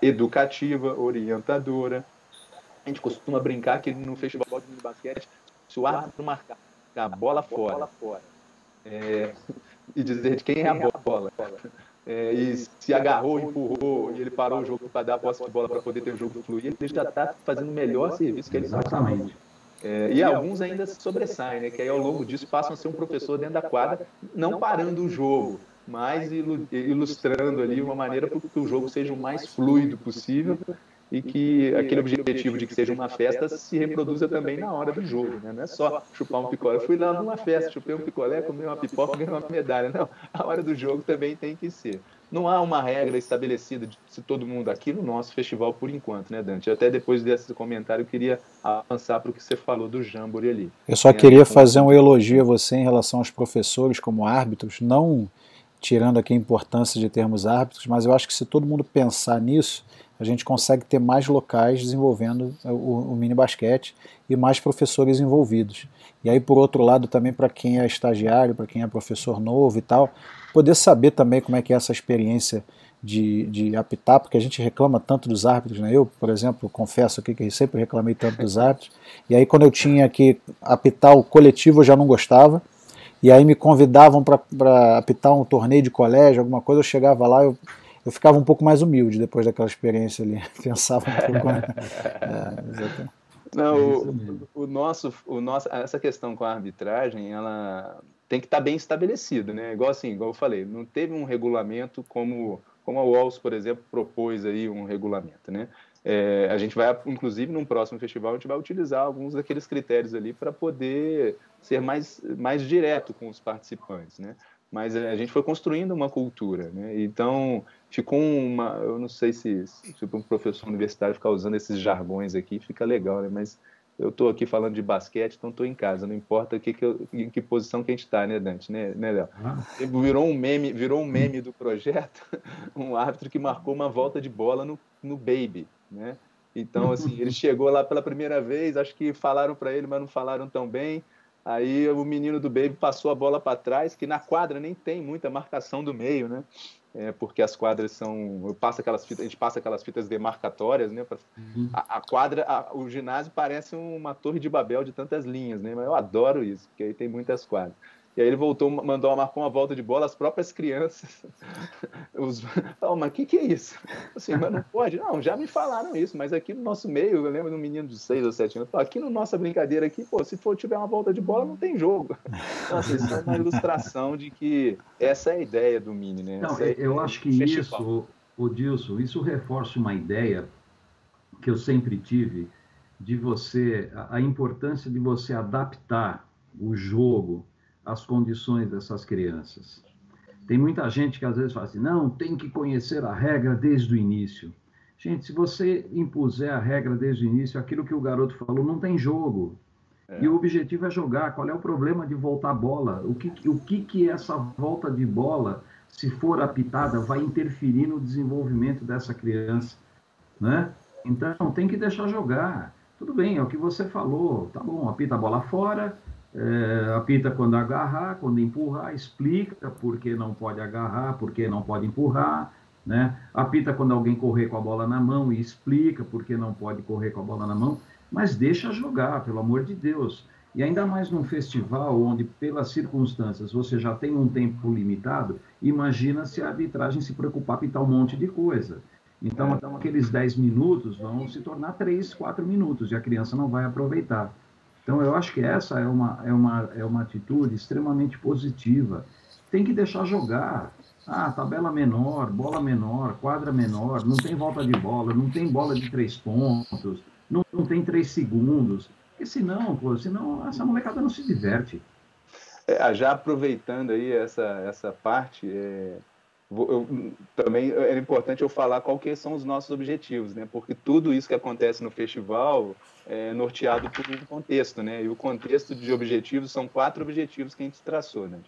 C: educativa, orientadora. A gente costuma brincar que no festival de basquete, se o árbitro marcar a bola fora e dizer de quem é a bola, e se agarrou, empurrou e ele parou o jogo para dar a posse de bola para poder ter o jogo fluir, ele já está fazendo o melhor serviço que ele pode.
B: Exatamente.
C: E alguns ainda se sobressaem, né? Que aí ao longo disso passam a ser um professor dentro da quadra, não parando o jogo, mas ilustrando ali uma maneira para que o jogo seja o mais fluido possível e que aquele objetivo de que seja uma festa se reproduza também na hora do jogo, né? Não é só chupar um picolé. Eu fui lá numa festa, chupei um picolé, comi uma pipoca, ganhei uma medalha. Não, a hora do jogo também tem que ser. Não há uma regra estabelecida de se todo mundo aqui no nosso festival por enquanto, né, Dante? Até depois desse comentário eu queria avançar para o que você falou do Jamboree ali.
A: Eu só queria fazer um elogio a você em relação aos professores como árbitros, não tirando aqui a importância de termos árbitros, mas eu acho que se todo mundo pensar nisso, a gente consegue ter mais locais desenvolvendo o mini basquete e mais professores envolvidos. E aí, por outro lado, também para quem é estagiário, para quem é professor novo e tal, poder saber também como é que é essa experiência de apitar, porque a gente reclama tanto dos árbitros, né? Eu, por exemplo, confesso aqui que sempre reclamei tanto dos árbitros, e aí quando eu tinha que apitar o coletivo eu já não gostava, e aí me convidavam para apitar um torneio de colégio, alguma coisa, eu chegava lá, eu ficava um pouco mais humilde depois daquela experiência ali, pensava um pouco.
C: Não, essa questão com a arbitragem, ela tem que estar bem estabelecida, né? Igual eu falei, não teve um regulamento como a UOLS, por exemplo, propôs aí um regulamento, né? A gente vai, inclusive, num próximo festival, a gente vai utilizar alguns daqueles critérios ali para poder ser mais direto com os participantes, né? Mas a gente foi construindo uma cultura, né? Então, ficou eu não sei se um professor universitário ficar usando esses jargões aqui, fica legal, né? Mas eu estou aqui falando de basquete, então estou em casa, não importa em que posição que a gente está, né, Dante? Né, Léo? Virou um meme do projeto, um árbitro que marcou uma volta de bola no Baby, né? Então, assim, ele chegou lá pela primeira vez, acho que falaram para ele, mas não falaram tão bem. Aí o menino do Baby passou a bola para trás, que na quadra nem tem muita marcação do meio, né? Porque as quadras a gente passa aquelas fitas demarcatórias, né? A quadra, o ginásio parece uma torre de Babel de tantas linhas, né? Mas eu adoro isso, porque aí tem muitas quadras. E aí ele marcou uma volta de bola, as próprias crianças. Mas o que é isso? Assim, mas não pode? Não, já me falaram isso, mas aqui no nosso meio, eu lembro de um menino de 6 ou 7 anos, aqui na nossa brincadeira aqui, se tiver uma volta de bola, não tem jogo. Então, assim, isso é uma ilustração de que essa é a ideia do Mini, né?
B: Não, eu acho que Ô Dilson, isso reforça uma ideia que eu sempre tive de a importância de você adaptar o jogo às condições dessas crianças. Tem muita gente que às vezes fala assim, não, tem que conhecer a regra desde o início. Gente, se você impuser a regra desde o início, aquilo que o garoto falou, não tem jogo. E o objetivo é jogar. Qual é o problema de voltar a bola? O que essa volta de bola, se for apitada, vai interferir no desenvolvimento dessa criança, né? Então, tem que deixar jogar. Tudo bem, é o que você falou. Tá bom, apita a bola fora, apita quando agarrar, quando empurrar, explica por que não pode agarrar, por que não pode empurrar, né? Apita quando alguém correr com a bola na mão e explica por que não pode correr com a bola na mão, mas deixa jogar, pelo amor de Deus. E ainda mais num festival onde, pelas circunstâncias, você já tem um tempo limitado, imagina se a arbitragem se preocupar em apitar um monte de coisa. Então, aqueles 10 minutos vão se tornar 3, 4 minutos e a criança não vai aproveitar. Então, eu acho que essa é uma atitude extremamente positiva. Tem que deixar jogar. Ah, tabela menor, bola menor, quadra menor, não tem volta de bola, não tem bola de 3 pontos, não tem 3 segundos. Porque senão essa molecada não se diverte.
C: Já aproveitando aí essa parte, também é importante eu falar qual que são os nossos objetivos, né? Porque tudo isso que acontece no festival é norteado por um contexto, né? E o contexto de objetivos são 4 objetivos que a gente traçou, né?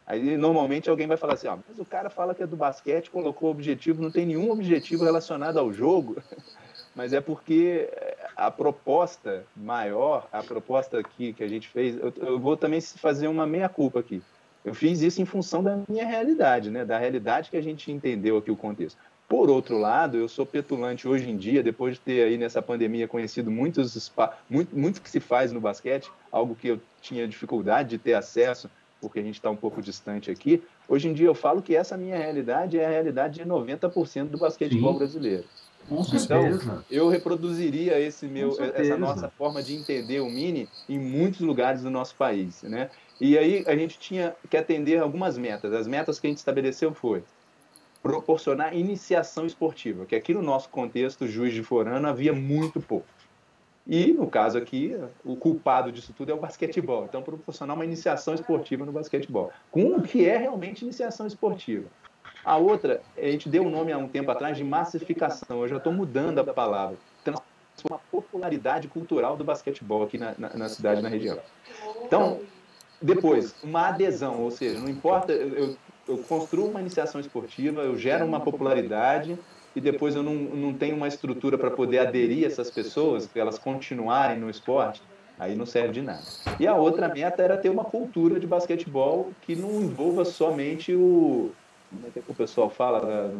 C: Aí normalmente alguém vai falar assim, mas o cara fala que é do basquete, colocou objetivo, não tem nenhum objetivo relacionado ao jogo. Mas é porque a proposta maior, a proposta aqui que a gente fez, eu vou também fazer uma meia-culpa aqui. Eu fiz isso em função da minha realidade, né? Da realidade que a gente entendeu aqui o contexto. Por outro lado, eu sou petulante hoje em dia, depois de ter aí nessa pandemia conhecido muito que se faz no basquete, algo que eu tinha dificuldade de ter acesso, porque a gente está um pouco distante aqui. Hoje em dia eu falo que essa minha realidade é a realidade de 90% do basquetebol
B: Sim,
C: brasileiro.
B: com
C: Então,
B: certeza.
C: eu reproduziria
B: Com
C: essa nossa
B: certeza.
C: forma de entender o Mini em muitos lugares do nosso país, né? E aí a gente tinha que atender algumas metas. As metas que a gente estabeleceu foi proporcionar iniciação esportiva, que aqui no nosso contexto Juiz de Fora havia muito pouco. E, no caso aqui, o culpado disso tudo é o basquetebol. Então, proporcionar uma iniciação esportiva no basquetebol, com o que é realmente iniciação esportiva. A outra, a gente deu um nome há um tempo atrás de massificação. Eu já estou mudando a palavra. Transformar a popularidade cultural do basquetebol aqui na cidade, na região. Então, depois, uma adesão, ou seja, não importa, eu construo uma iniciação esportiva, eu gero uma popularidade e depois eu não tenho uma estrutura para poder aderir essas pessoas, para elas continuarem no esporte, aí não serve de nada. E a outra meta era ter uma cultura de basquetebol que não envolva somente como é que o pessoal fala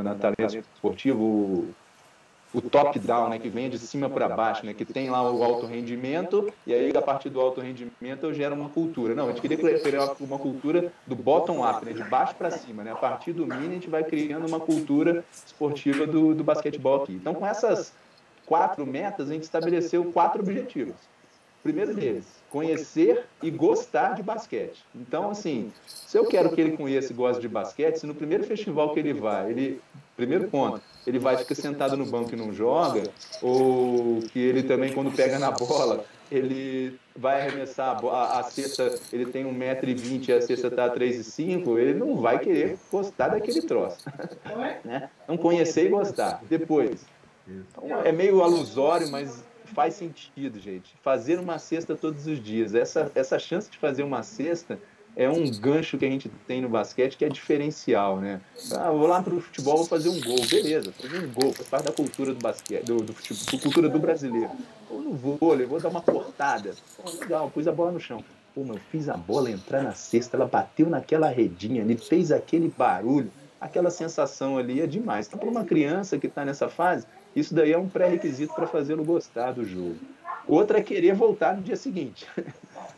C: na talento esportivo, o top-down, né, que vem de cima para baixo, né, que tem lá o alto rendimento, e aí a partir do alto rendimento eu gero uma cultura. Não, a gente queria criar uma cultura do bottom-up, né, de baixo para cima. Né, a partir do mini a gente vai criando uma cultura esportiva do basquetebol aqui. Então, com essas 4 metas, a gente estabeleceu 4 objetivos. Primeiro deles, conhecer e gostar de basquete. Então, assim, se eu quero que ele conheça e goste de basquete, se no primeiro festival que ele vai, primeiro ponto, ele vai ficar sentado no banco e não joga, ou que ele também, quando pega na bola, ele vai arremessar a cesta, ele tem 1,20 m e a cesta está a 3,5 m, ele não vai querer gostar daquele troço. Né? Então, conhecer e gostar. Depois, é meio alusório, mas faz sentido, gente. Fazer uma cesta todos os dias. Essa chance de fazer uma cesta é um gancho que a gente tem no basquete que é diferencial, né? Vou lá pro futebol, vou fazer um gol. Beleza, fazer um gol, faz parte da cultura do basquete, do futebol, cultura do brasileiro. Ou no vôlei, vou dar uma cortada. Legal, pus a bola no chão. Eu fiz a bola entrar na cesta, ela bateu naquela redinha, ele fez aquele barulho, aquela sensação ali é demais. Então, para uma criança que está nessa fase, isso daí é um pré-requisito para fazê-lo gostar do jogo. Outra é querer voltar no dia seguinte.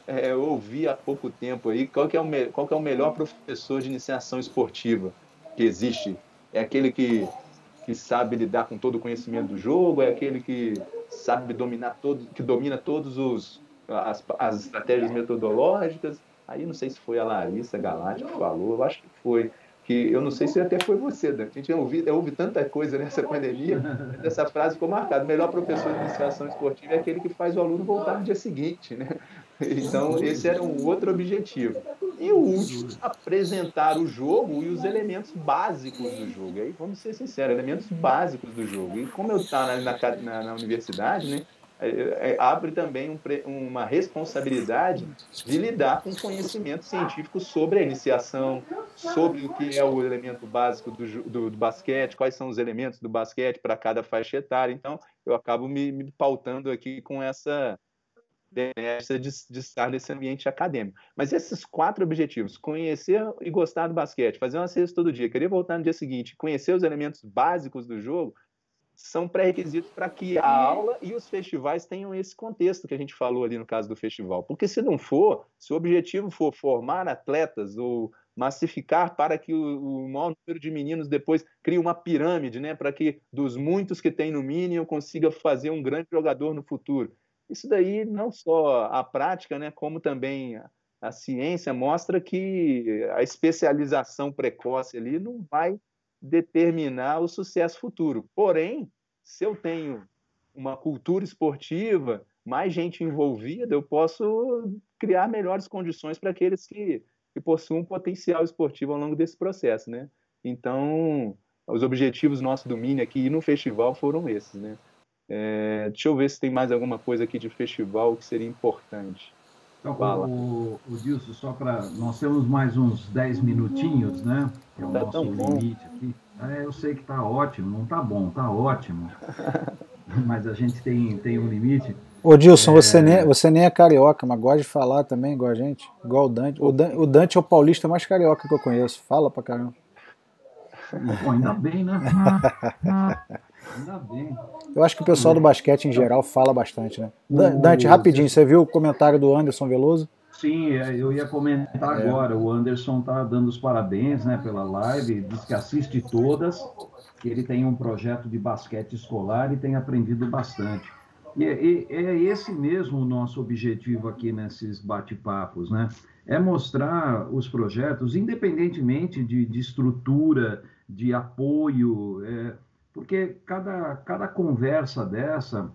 C: Eu ouvi há pouco tempo aí qual que é o melhor professor de iniciação esportiva que existe. É aquele que sabe lidar com todo o conhecimento do jogo, é aquele que sabe que domina todos as estratégias metodológicas. Aí não sei se foi a Larissa Galati que falou, eu acho que foi, que eu não sei se até foi você, Dante. A gente ouve tanta coisa nessa pandemia, mas essa frase ficou marcada. O melhor professor de iniciação esportiva é aquele que faz o aluno voltar no dia seguinte, né? Então, esse era um outro objetivo. E o último, apresentar o jogo e os elementos básicos do jogo. E aí, vamos ser sinceros, elementos básicos do jogo. E como eu estou na universidade, né? Abre também uma responsabilidade de lidar com conhecimento científico sobre a iniciação, sobre o que é o elemento básico do basquete, quais são os elementos do basquete para cada faixa etária. Então, eu acabo me pautando aqui com essa de estar nesse ambiente acadêmico. Mas esses 4 objetivos, conhecer e gostar do basquete, fazer uma cesta todo dia, querer voltar no dia seguinte, conhecer os elementos básicos do jogo, são pré-requisitos para que a aula e os festivais tenham esse contexto que a gente falou ali no caso do festival. Porque se não for, se o objetivo for formar atletas ou massificar para que o maior número de meninos depois crie uma pirâmide, né, para que dos muitos que tem no mínimo consiga fazer um grande jogador no futuro. Isso daí não só a prática, né, como também a ciência mostra que a especialização precoce ali não vai determinar o sucesso futuro. Porém, se eu tenho uma cultura esportiva, mais gente envolvida, eu posso criar melhores condições para aqueles que possuem um potencial esportivo ao longo desse processo, né? Então, os objetivos nossos do Mini aqui e no festival foram esses, né? Deixa eu ver se tem mais alguma coisa aqui de festival que seria importante.
B: Então, o Dilson, só para... Nós temos mais uns 10 minutinhos, né? Que é o nosso limite aqui. Eu sei que está ótimo, não está bom, está ótimo. Mas a gente tem um limite.
A: Ô Dilson, você nem é carioca, mas gosta de falar também, igual a gente, igual o Dante. O Dante é o paulista mais carioca que eu conheço, fala pra caramba.
B: Pô, ainda bem, né? Ainda bem.
A: Eu acho que o pessoal do basquete em geral fala bastante, né? Dante, rapidinho, você viu o comentário do Anderson Veloso?
B: Sim, eu ia comentar agora. O Anderson está dando os parabéns, né, pela live, diz que assiste todas, que ele tem um projeto de basquete escolar e tem aprendido bastante. E é esse mesmo o nosso objetivo aqui nesses bate-papos, né? É mostrar os projetos, independentemente de estrutura, de apoio, porque cada conversa dessa,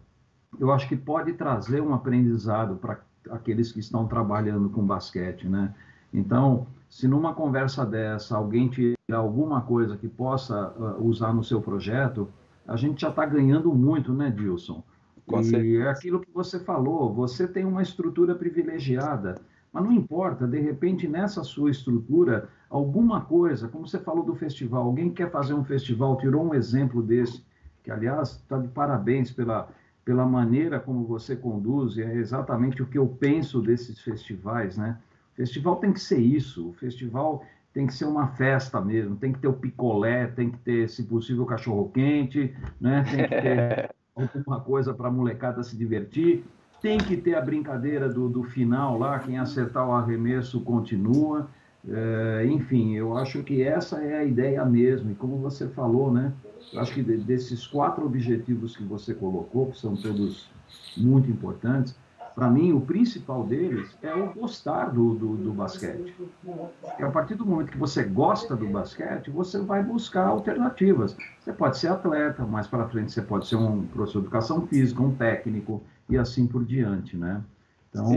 B: eu acho que pode trazer um aprendizado para aqueles que estão trabalhando com basquete, né? Então, se numa conversa dessa alguém tirar alguma coisa que possa usar no seu projeto, a gente já está ganhando muito, né, Dilson? E é aquilo que você falou, você tem uma estrutura privilegiada, mas não importa, de repente, nessa sua estrutura, alguma coisa, como você falou do festival, alguém quer fazer um festival, tirou um exemplo desse, que, aliás, está de parabéns pela maneira como você conduz, e é exatamente o que eu penso desses festivais, né? O festival tem que ser isso, o festival tem que ser uma festa mesmo, tem que ter o picolé, tem que ter, se possível, cachorro-quente, né? Tem que ter alguma coisa para a molecada se divertir, tem que ter a brincadeira do final lá, quem acertar o arremesso continua, enfim, eu acho que essa é a ideia mesmo, e como você falou, né? Eu acho que desses 4 objetivos que você colocou, que são todos muito importantes, para mim, o principal deles é o gostar do basquete. Porque a partir do momento que você gosta do basquete, você vai buscar alternativas. Você pode ser atleta, mais para frente você pode ser um professor de educação física, um técnico, e assim por diante, né?
C: Então...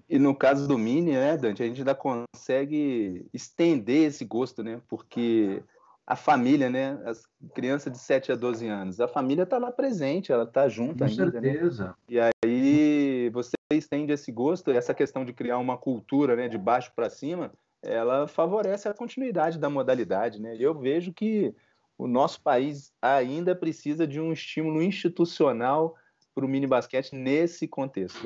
C: E no caso do Mini, né, Dante, a gente ainda consegue estender esse gosto, né? Porque a família, né? As crianças de 7 a 12 anos, a família está lá presente, ela está junto ainda,
B: certeza.
C: Né? E aí você estende esse gosto, essa questão de criar uma cultura, né, de baixo para cima, ela favorece a continuidade da modalidade, né? Eu vejo que o nosso país ainda precisa de um estímulo institucional para o mini basquete nesse contexto,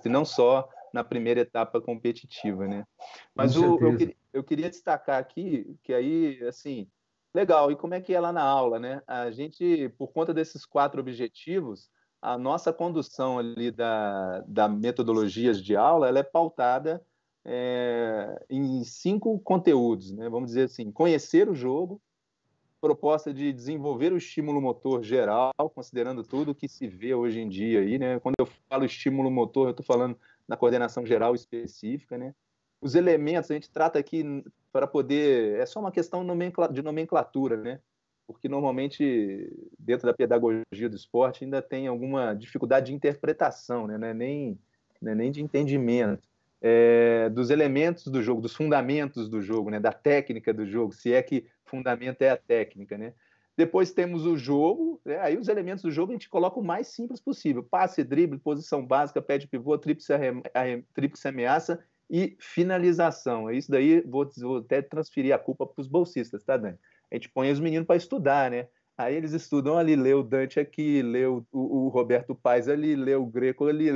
C: e não só na primeira etapa competitiva, né? Mas eu queria destacar aqui que aí, assim, legal, e como é que é lá na aula, né? A gente, por conta desses 4 objetivos, a nossa condução ali da metodologias de aula, ela é pautada em 5 conteúdos, né? Vamos dizer assim, conhecer o jogo, proposta de desenvolver o estímulo motor geral, considerando tudo que se vê hoje em dia aí, né? Quando eu falo estímulo motor, eu estou falando na coordenação geral específica, né? Os elementos, a gente trata aqui para poder... É só uma questão de nomenclatura, né? Porque normalmente, dentro da pedagogia do esporte, ainda tem alguma dificuldade de interpretação, né? Não é nem de entendimento. Dos elementos do jogo, dos fundamentos do jogo, né? Da técnica do jogo, se é que fundamento é a técnica, né? Depois temos o jogo, né? Aí os elementos do jogo a gente coloca o mais simples possível: passe, drible, posição básica, pé de pivô, tríplice ameaça e finalização. É isso daí, vou até transferir a culpa para os bolsistas, tá, Dani? A gente põe os meninos para estudar, né? Aí eles estudam ali, lê o Dante aqui, lê o Roberto Paes ali, lê o Greco ali.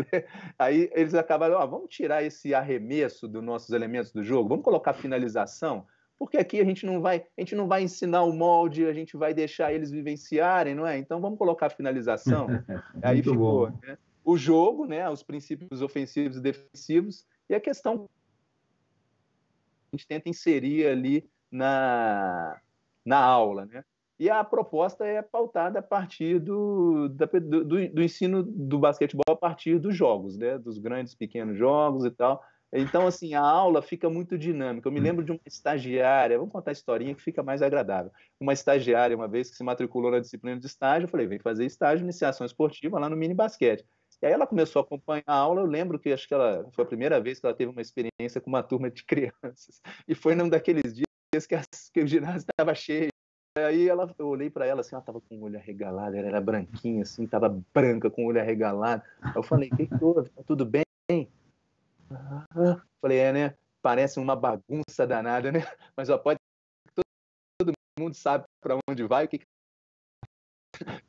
C: Aí eles acabaram, vamos tirar esse arremesso dos nossos elementos do jogo, vamos colocar finalização, porque aqui a gente não vai ensinar o molde, a gente vai deixar eles vivenciarem, não é? Então vamos colocar finalização. Aí ficou, né? O jogo, né? Os princípios ofensivos e defensivos, e a questão a gente tenta inserir ali na aula, né? E a proposta é pautada a partir do ensino do basquetebol a partir dos jogos, né? Dos grandes, pequenos jogos e tal. Então, assim, a aula fica muito dinâmica. Eu me lembro de uma estagiária, vamos contar a historinha que fica mais agradável. Uma estagiária, uma vez que se matriculou na disciplina de estágio, eu falei, vem fazer estágio, iniciação esportiva lá no mini basquete. E aí ela começou a acompanhar a aula. Eu lembro que acho que foi a primeira vez que ela teve uma experiência com uma turma de crianças. E foi num daqueles dias que o ginásio estava cheio. Aí eu olhei para ela assim, ela estava com o olho arregalado, ela era branquinha assim, estava branca com o olho arregalado. Eu falei, o que houve? Tá tudo bem? Falei, né? Parece uma bagunça danada, né? Mas pode todo mundo sabe para onde vai, o que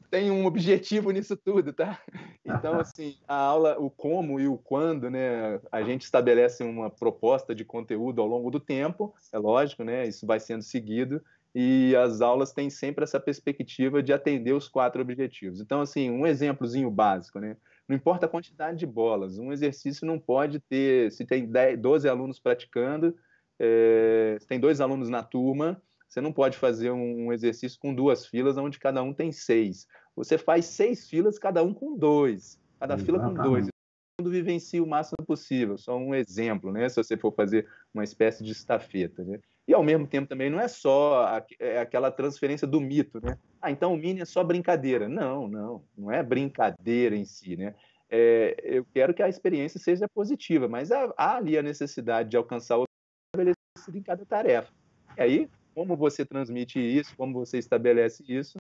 C: tem um objetivo nisso tudo, tá? Então, assim, a aula, o como e o quando, né? A gente estabelece uma proposta de conteúdo ao longo do tempo, é lógico, né? Isso vai sendo seguido, e as aulas têm sempre essa perspectiva de atender os 4 objetivos. Então, assim, um exemplozinho básico, né? Não importa a quantidade de bolas, um exercício não pode ter, se tem 12 alunos praticando, se tem 2 alunos na turma, você não pode fazer um exercício com 2 filas, onde cada um tem 6. Você faz 6 filas, cada um com 2. Cada fila com 2. Todo mundo vivencia o máximo possível. Só um exemplo, né? Se você for fazer uma espécie de estafeta, né? E, ao mesmo tempo, também não é só aquela transferência do mito, né? Então o mini é só brincadeira. Não é brincadeira em si, né? Eu quero que a experiência seja positiva, mas há ali a necessidade de alcançar o estabelecido em cada tarefa. E aí, como você transmite isso, como você estabelece isso,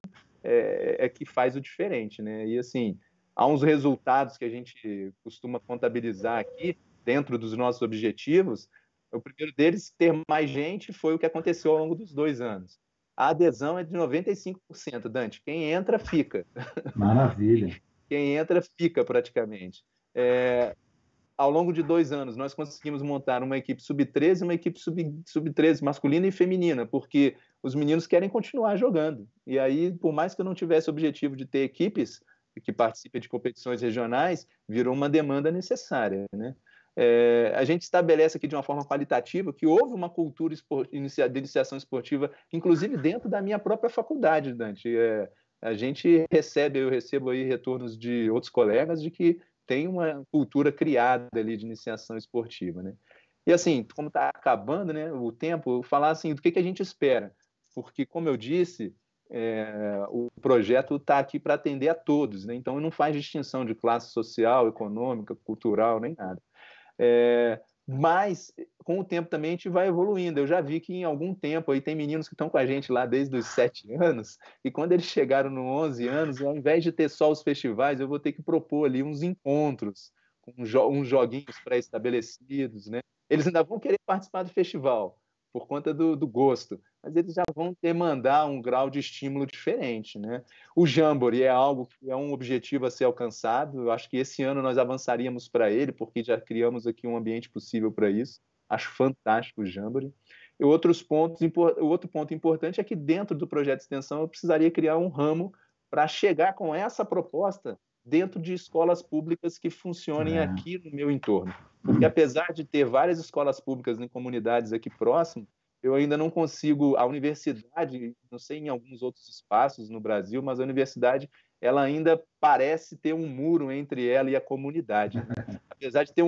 C: que faz o diferente, né? E, assim, há uns resultados que a gente costuma contabilizar aqui, dentro dos nossos objetivos. O primeiro deles, ter mais gente, foi o que aconteceu ao longo dos 2 anos. A adesão é de 95%, Dante. Quem entra, fica.
B: Maravilha.
C: Quem entra, fica praticamente. Ao longo de 2 anos, nós conseguimos montar uma equipe sub-13 e uma equipe sub-13 masculina e feminina, porque os meninos querem continuar jogando. E aí, por mais que eu não tivesse o objetivo de ter equipes que participem de competições regionais, virou uma demanda necessária, né? A gente estabelece aqui de uma forma qualitativa que houve uma cultura de iniciação esportiva, inclusive dentro da minha própria faculdade, Dante. Eu recebo aí retornos de outros colegas de que tem uma cultura criada ali de iniciação esportiva, né? E, assim, como está acabando, né, o tempo, eu falar assim, do que a gente espera, porque, como eu disse, o projeto está aqui para atender a todos, né? Então não faz distinção de classe social, econômica, cultural, nem nada. Mas, com o tempo também, a gente vai evoluindo. Eu já vi que em algum tempo aí tem meninos que estão com a gente lá desde os 7 anos, e quando eles chegaram nos 11 anos, ao invés de ter só os festivais, eu vou ter que propor ali uns encontros, com uns joguinhos pré-estabelecidos, né? Eles ainda vão querer participar do festival, por conta do gosto, mas eles já vão demandar um grau de estímulo diferente, né? O Jamboree é algo que é um objetivo a ser alcançado. Eu acho que esse ano nós avançaríamos para ele, porque já criamos aqui um ambiente possível para isso. Acho fantástico o Jamboree. E o outro ponto importante é que dentro do projeto de extensão eu precisaria criar um ramo para chegar com essa proposta dentro de escolas públicas que funcionem aqui no meu entorno. Porque apesar de ter várias escolas públicas em comunidades aqui próximas, eu ainda não consigo, a universidade, não sei em alguns outros espaços no Brasil, mas a universidade, ela ainda parece ter um muro entre ela e a comunidade, né? Apesar de ter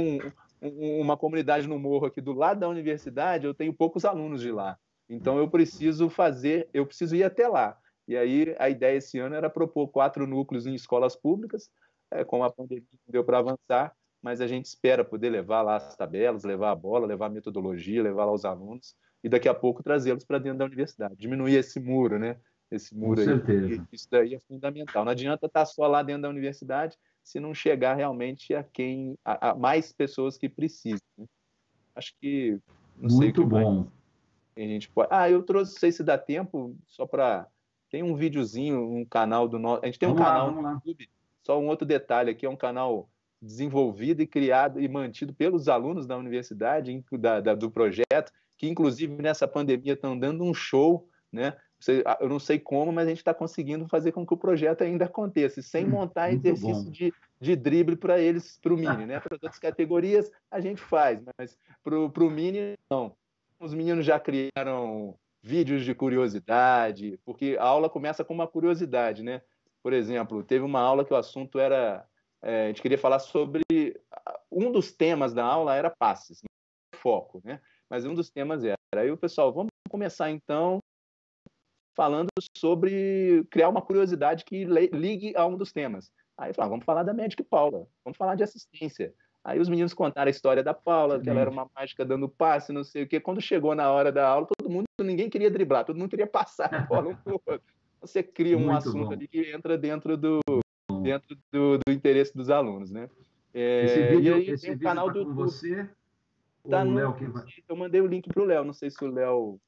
C: uma comunidade no morro aqui do lado da universidade, eu tenho poucos alunos de lá. Então eu preciso ir até lá. E aí a ideia esse ano era propor 4 núcleos em escolas públicas, com a pandemia não deu para avançar, mas a gente espera poder levar lá as tabelas, levar a bola, levar a metodologia, levar lá os alunos e daqui a pouco trazê-los para dentro da universidade. Diminuir esse muro, né? Esse muro
B: Com
C: aí.
B: certeza.
C: Isso daí é fundamental. Não adianta estar só lá dentro da universidade se não chegar realmente a mais pessoas que precisam. Né? Acho que não sei o que
B: Muito bom.
C: a gente pode. Eu trouxe, não sei se dá tempo, só para tem um videozinho, um canal do nosso. A gente tem um canal no YouTube. Só um outro detalhe aqui, é um canal desenvolvido e criado e mantido pelos alunos da universidade, do projeto, que inclusive nessa pandemia estão dando um show, né? Eu não sei como, mas a gente está conseguindo fazer com que o projeto ainda aconteça, sem montar exercício de drible para eles, para o Mini, né? Para outras categorias a gente faz, mas para o Mini não. Os meninos já criaram vídeos de curiosidade, porque a aula começa com uma curiosidade, né? Por exemplo, teve uma aula que o assunto era a gente queria falar sobre um dos temas da aula era passes, foco, né? Mas um dos temas era. Aí o pessoal, vamos começar então falando sobre criar uma curiosidade que ligue a um dos temas. Aí falaram, vamos falar da Magic Paula, vamos falar de assistência. Aí os meninos contaram a história da Paula, que ela era uma mágica dando passe, não sei o quê. Quando chegou na hora da aula, ninguém queria driblar, todo mundo queria passar a bola um pro outro. Você cria um assunto ali que entra dentro do interesse dos alunos, né?
B: Esse vídeo
C: tem um canal do
B: com
C: YouTube.
B: você?
C: Tá no, Léo que vai... Eu mandei o link pro Léo, não sei se o Léo...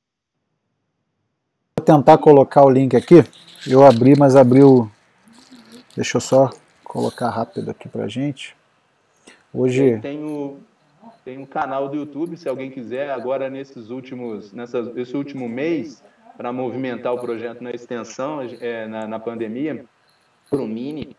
A: Vou tentar colocar o link aqui. Eu abri, mas abriu... Deixa eu só colocar rápido aqui pra gente. Hoje...
C: Tem um canal do YouTube, se alguém quiser, agora esse último mês, para movimentar o projeto na extensão, na pandemia, para o Mini,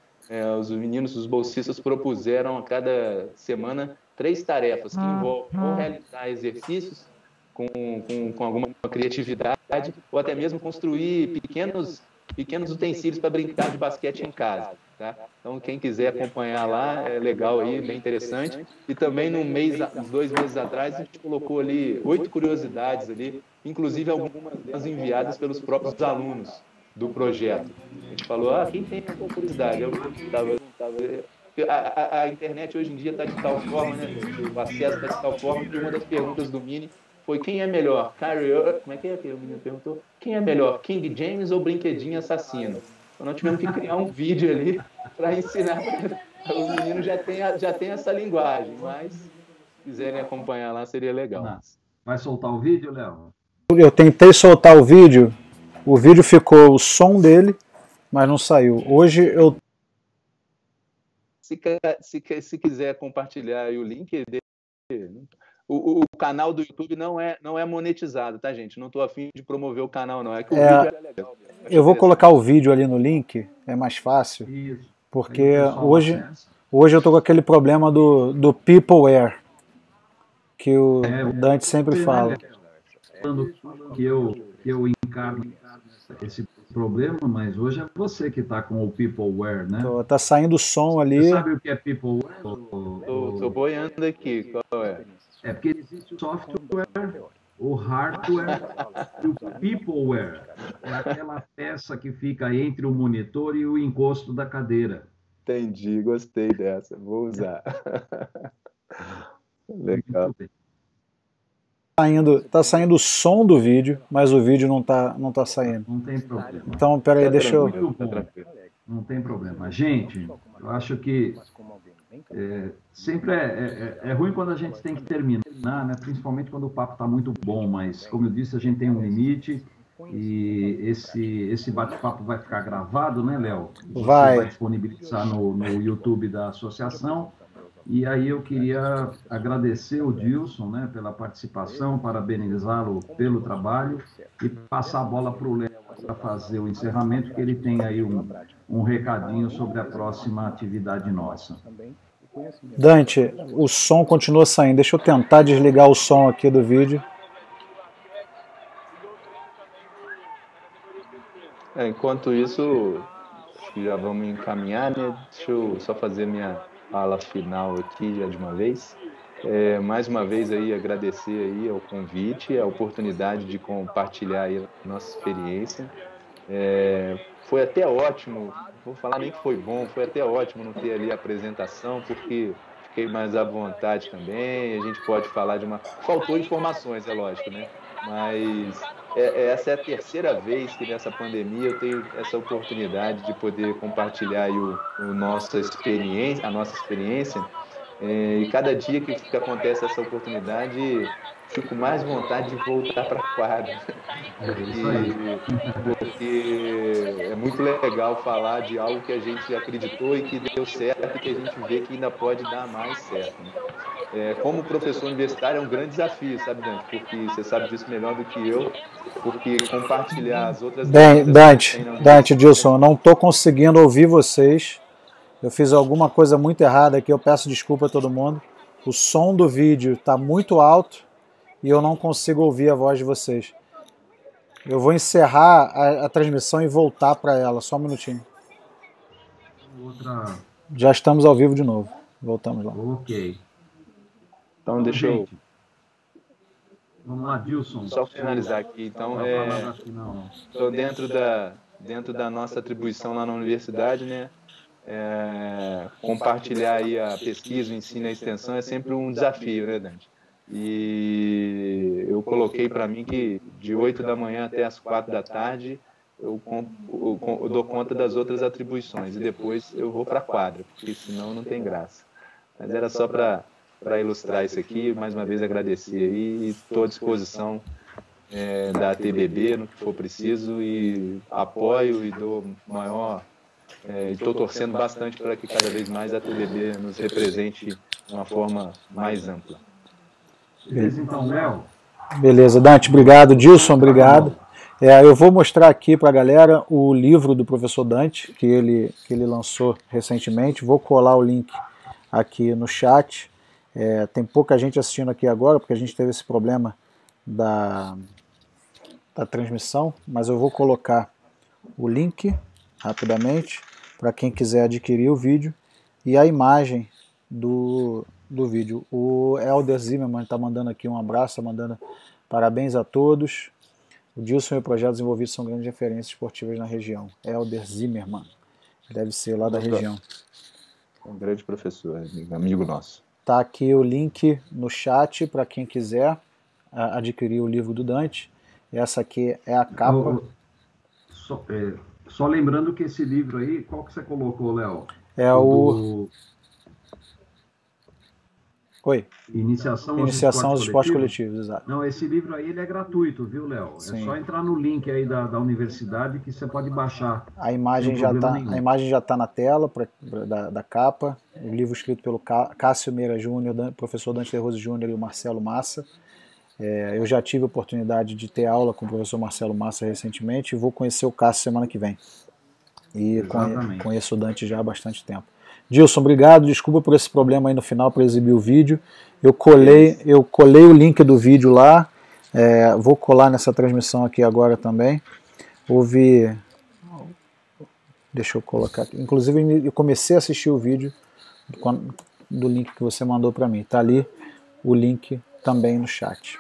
C: os meninos, os bolsistas propuseram a cada semana 3 tarefas que envolvem ou realizar exercícios com alguma criatividade ou até mesmo construir pequenos utensílios para brincar de basquete em casa. Tá? Então, quem quiser acompanhar lá, é legal aí, bem interessante. E também uns 2 meses atrás, a gente colocou ali 8 curiosidades ali, inclusive algumas enviadas pelos próprios alunos do projeto. A gente falou, quem tem essa curiosidade? A internet hoje em dia está de tal forma, né? O acesso está de tal forma que uma das perguntas do Mini foi quem é melhor? Como é que o menino perguntou? Quem é melhor, King James ou Brinquedinho Assassino? Então nós tivemos que criar um vídeo ali para ensinar. Os meninos já têm essa linguagem, mas se quiserem acompanhar lá seria legal.
B: Vai soltar o vídeo, Léo?
A: Eu tentei soltar o vídeo ficou o som dele, mas não saiu. Hoje eu...
C: Se quiser compartilhar aí o link dele, o canal do YouTube não é monetizado, tá, gente? Não estou afim de promover o canal, não. É que o vídeo é legal.
A: Eu vou colocar o vídeo ali no link, é mais fácil.
B: Isso.
A: Porque hoje eu estou com aquele problema do Peopleware, que o Dante sempre fala.
B: Falando que eu encarno esse problema, mas hoje é você que está com o Peopleware, né?
A: Tá saindo som ali.
B: Você sabe o que é Peopleware?
C: Estou boiando aqui, qual é?
B: É porque existe o software, o hardware e o Peopleware. É aquela peça que fica entre o monitor e o encosto da cadeira.
C: Entendi, gostei dessa, vou usar. Legal.
A: Tá saindo o som do vídeo, mas o vídeo não tá saindo.
B: Não tem problema.
A: Então, peraí, deixa eu...
B: Não tem problema. Gente, eu acho que sempre é ruim quando a gente tem que terminar, né? Principalmente quando o papo está muito bom, mas, como eu disse, a gente tem um limite e esse bate-papo vai ficar gravado, né, Léo? Vai disponibilizar no YouTube da associação. E aí eu queria agradecer o Dilson, né, pela participação, parabenizá-lo pelo trabalho e passar a bola para o Léo para fazer o encerramento, que ele tem aí um recadinho sobre a próxima atividade nossa.
A: Dante, o som continua saindo. Deixa eu tentar desligar o som aqui do vídeo.
C: Enquanto isso, acho que já vamos encaminhar, né? Deixa eu só fazer minha fala final aqui já de uma vez. Mais uma vez aí agradecer aí ao convite, a oportunidade de compartilhar aí a nossa experiência. Foi até ótimo, vou falar nem que foi bom, foi até ótimo não ter ali a apresentação, porque fiquei mais à vontade também, a gente pode falar de uma... Faltou informações, é lógico, né? Mas essa é a terceira vez que nessa pandemia eu tenho essa oportunidade de poder compartilhar aí a nossa experiência, e cada dia que acontece essa oportunidade, fico mais vontade de voltar para a quadra. Porque é muito legal falar de algo que a gente acreditou e que deu certo e que a gente vê que ainda pode dar mais certo. Né? Como professor universitário é um grande desafio, sabe, Dante? Porque você sabe disso melhor do que eu, porque compartilhar as outras...
A: Bem, Dante, Dilson, eu não estou conseguindo ouvir vocês. Eu fiz alguma coisa muito errada aqui, eu peço desculpa a todo mundo. O som do vídeo está muito alto e eu não consigo ouvir a voz de vocês. Eu vou encerrar a transmissão e voltar para ela, só um minutinho. Já estamos ao vivo de novo. Voltamos lá.
B: Ok.
C: Então deixa eu...
B: Vamos lá, Dilson.
C: Só finalizar aqui. Então, estou dentro da nossa atribuição lá na universidade, né? Compartilhar aí a pesquisa, o ensino e a extensão é sempre um desafio, né, Dante? E eu coloquei para mim que de 8 da manhã até as 4 da tarde eu dou conta das outras atribuições e depois eu vou para a quadra, porque senão não tem graça. Mas era só para ilustrar isso aqui, mais uma vez agradecer aí e estou à disposição da TBB no que for preciso e apoio e dou maior... Estou torcendo bastante para que cada vez mais a TBB nos represente de uma forma mais ampla.
B: Beleza, então, Léo.
A: Beleza, Dante, obrigado. Dilson, obrigado. Eu vou mostrar aqui para a galera o livro do professor Dante, que ele lançou recentemente. Vou colar o link aqui no chat. Tem pouca gente assistindo aqui agora, porque a gente teve esse problema da transmissão, mas eu vou colocar o link rapidamente para quem quiser adquirir o vídeo e a imagem do vídeo. O Helder Zimmermann está mandando aqui um abraço, está mandando parabéns a todos. O Dilson e o projeto desenvolvidos são grandes referências esportivas na região. Helder Zimmermann, deve ser lá da região.
C: Um grande professor, amigo nosso.
A: Está aqui o link no chat para quem quiser adquirir o livro do Dante. Essa aqui é a capa.
B: Só lembrando que esse livro aí, qual que você colocou, Léo?
A: Oi.
B: Iniciação
A: aos Esportes Coletivos, exato.
B: Não, esse livro aí ele é gratuito, viu, Léo? É só entrar no link aí da universidade que você pode baixar.
A: A imagem já tá na tela da capa. O livro escrito pelo Cássio Meira Júnior, professor Dante de Rose Júnior e o Marcelo Massa. Eu já tive a oportunidade de ter aula com o professor Marcelo Massa recentemente e vou conhecer o Cássio semana que vem. E conheço o Dante já há bastante tempo. Dilson, obrigado. Desculpa por esse problema aí no final para exibir o vídeo. Eu colei o link do vídeo lá. Vou colar nessa transmissão aqui agora também. Deixa eu colocar aqui. Inclusive, eu comecei a assistir o vídeo do link que você mandou para mim. Está ali o link também no chat.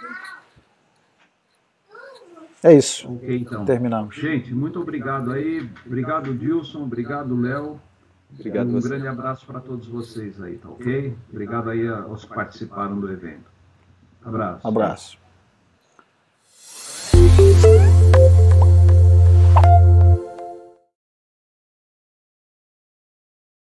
A: É isso.
B: Ok, então.
A: Terminamos.
B: Gente, muito obrigado aí. Obrigado, Dilson. Obrigado, Léo.
C: Obrigado
B: um grande abraço para todos vocês aí, tá ok? Obrigado aí aos que participaram do evento. Abraço.
A: Abraço.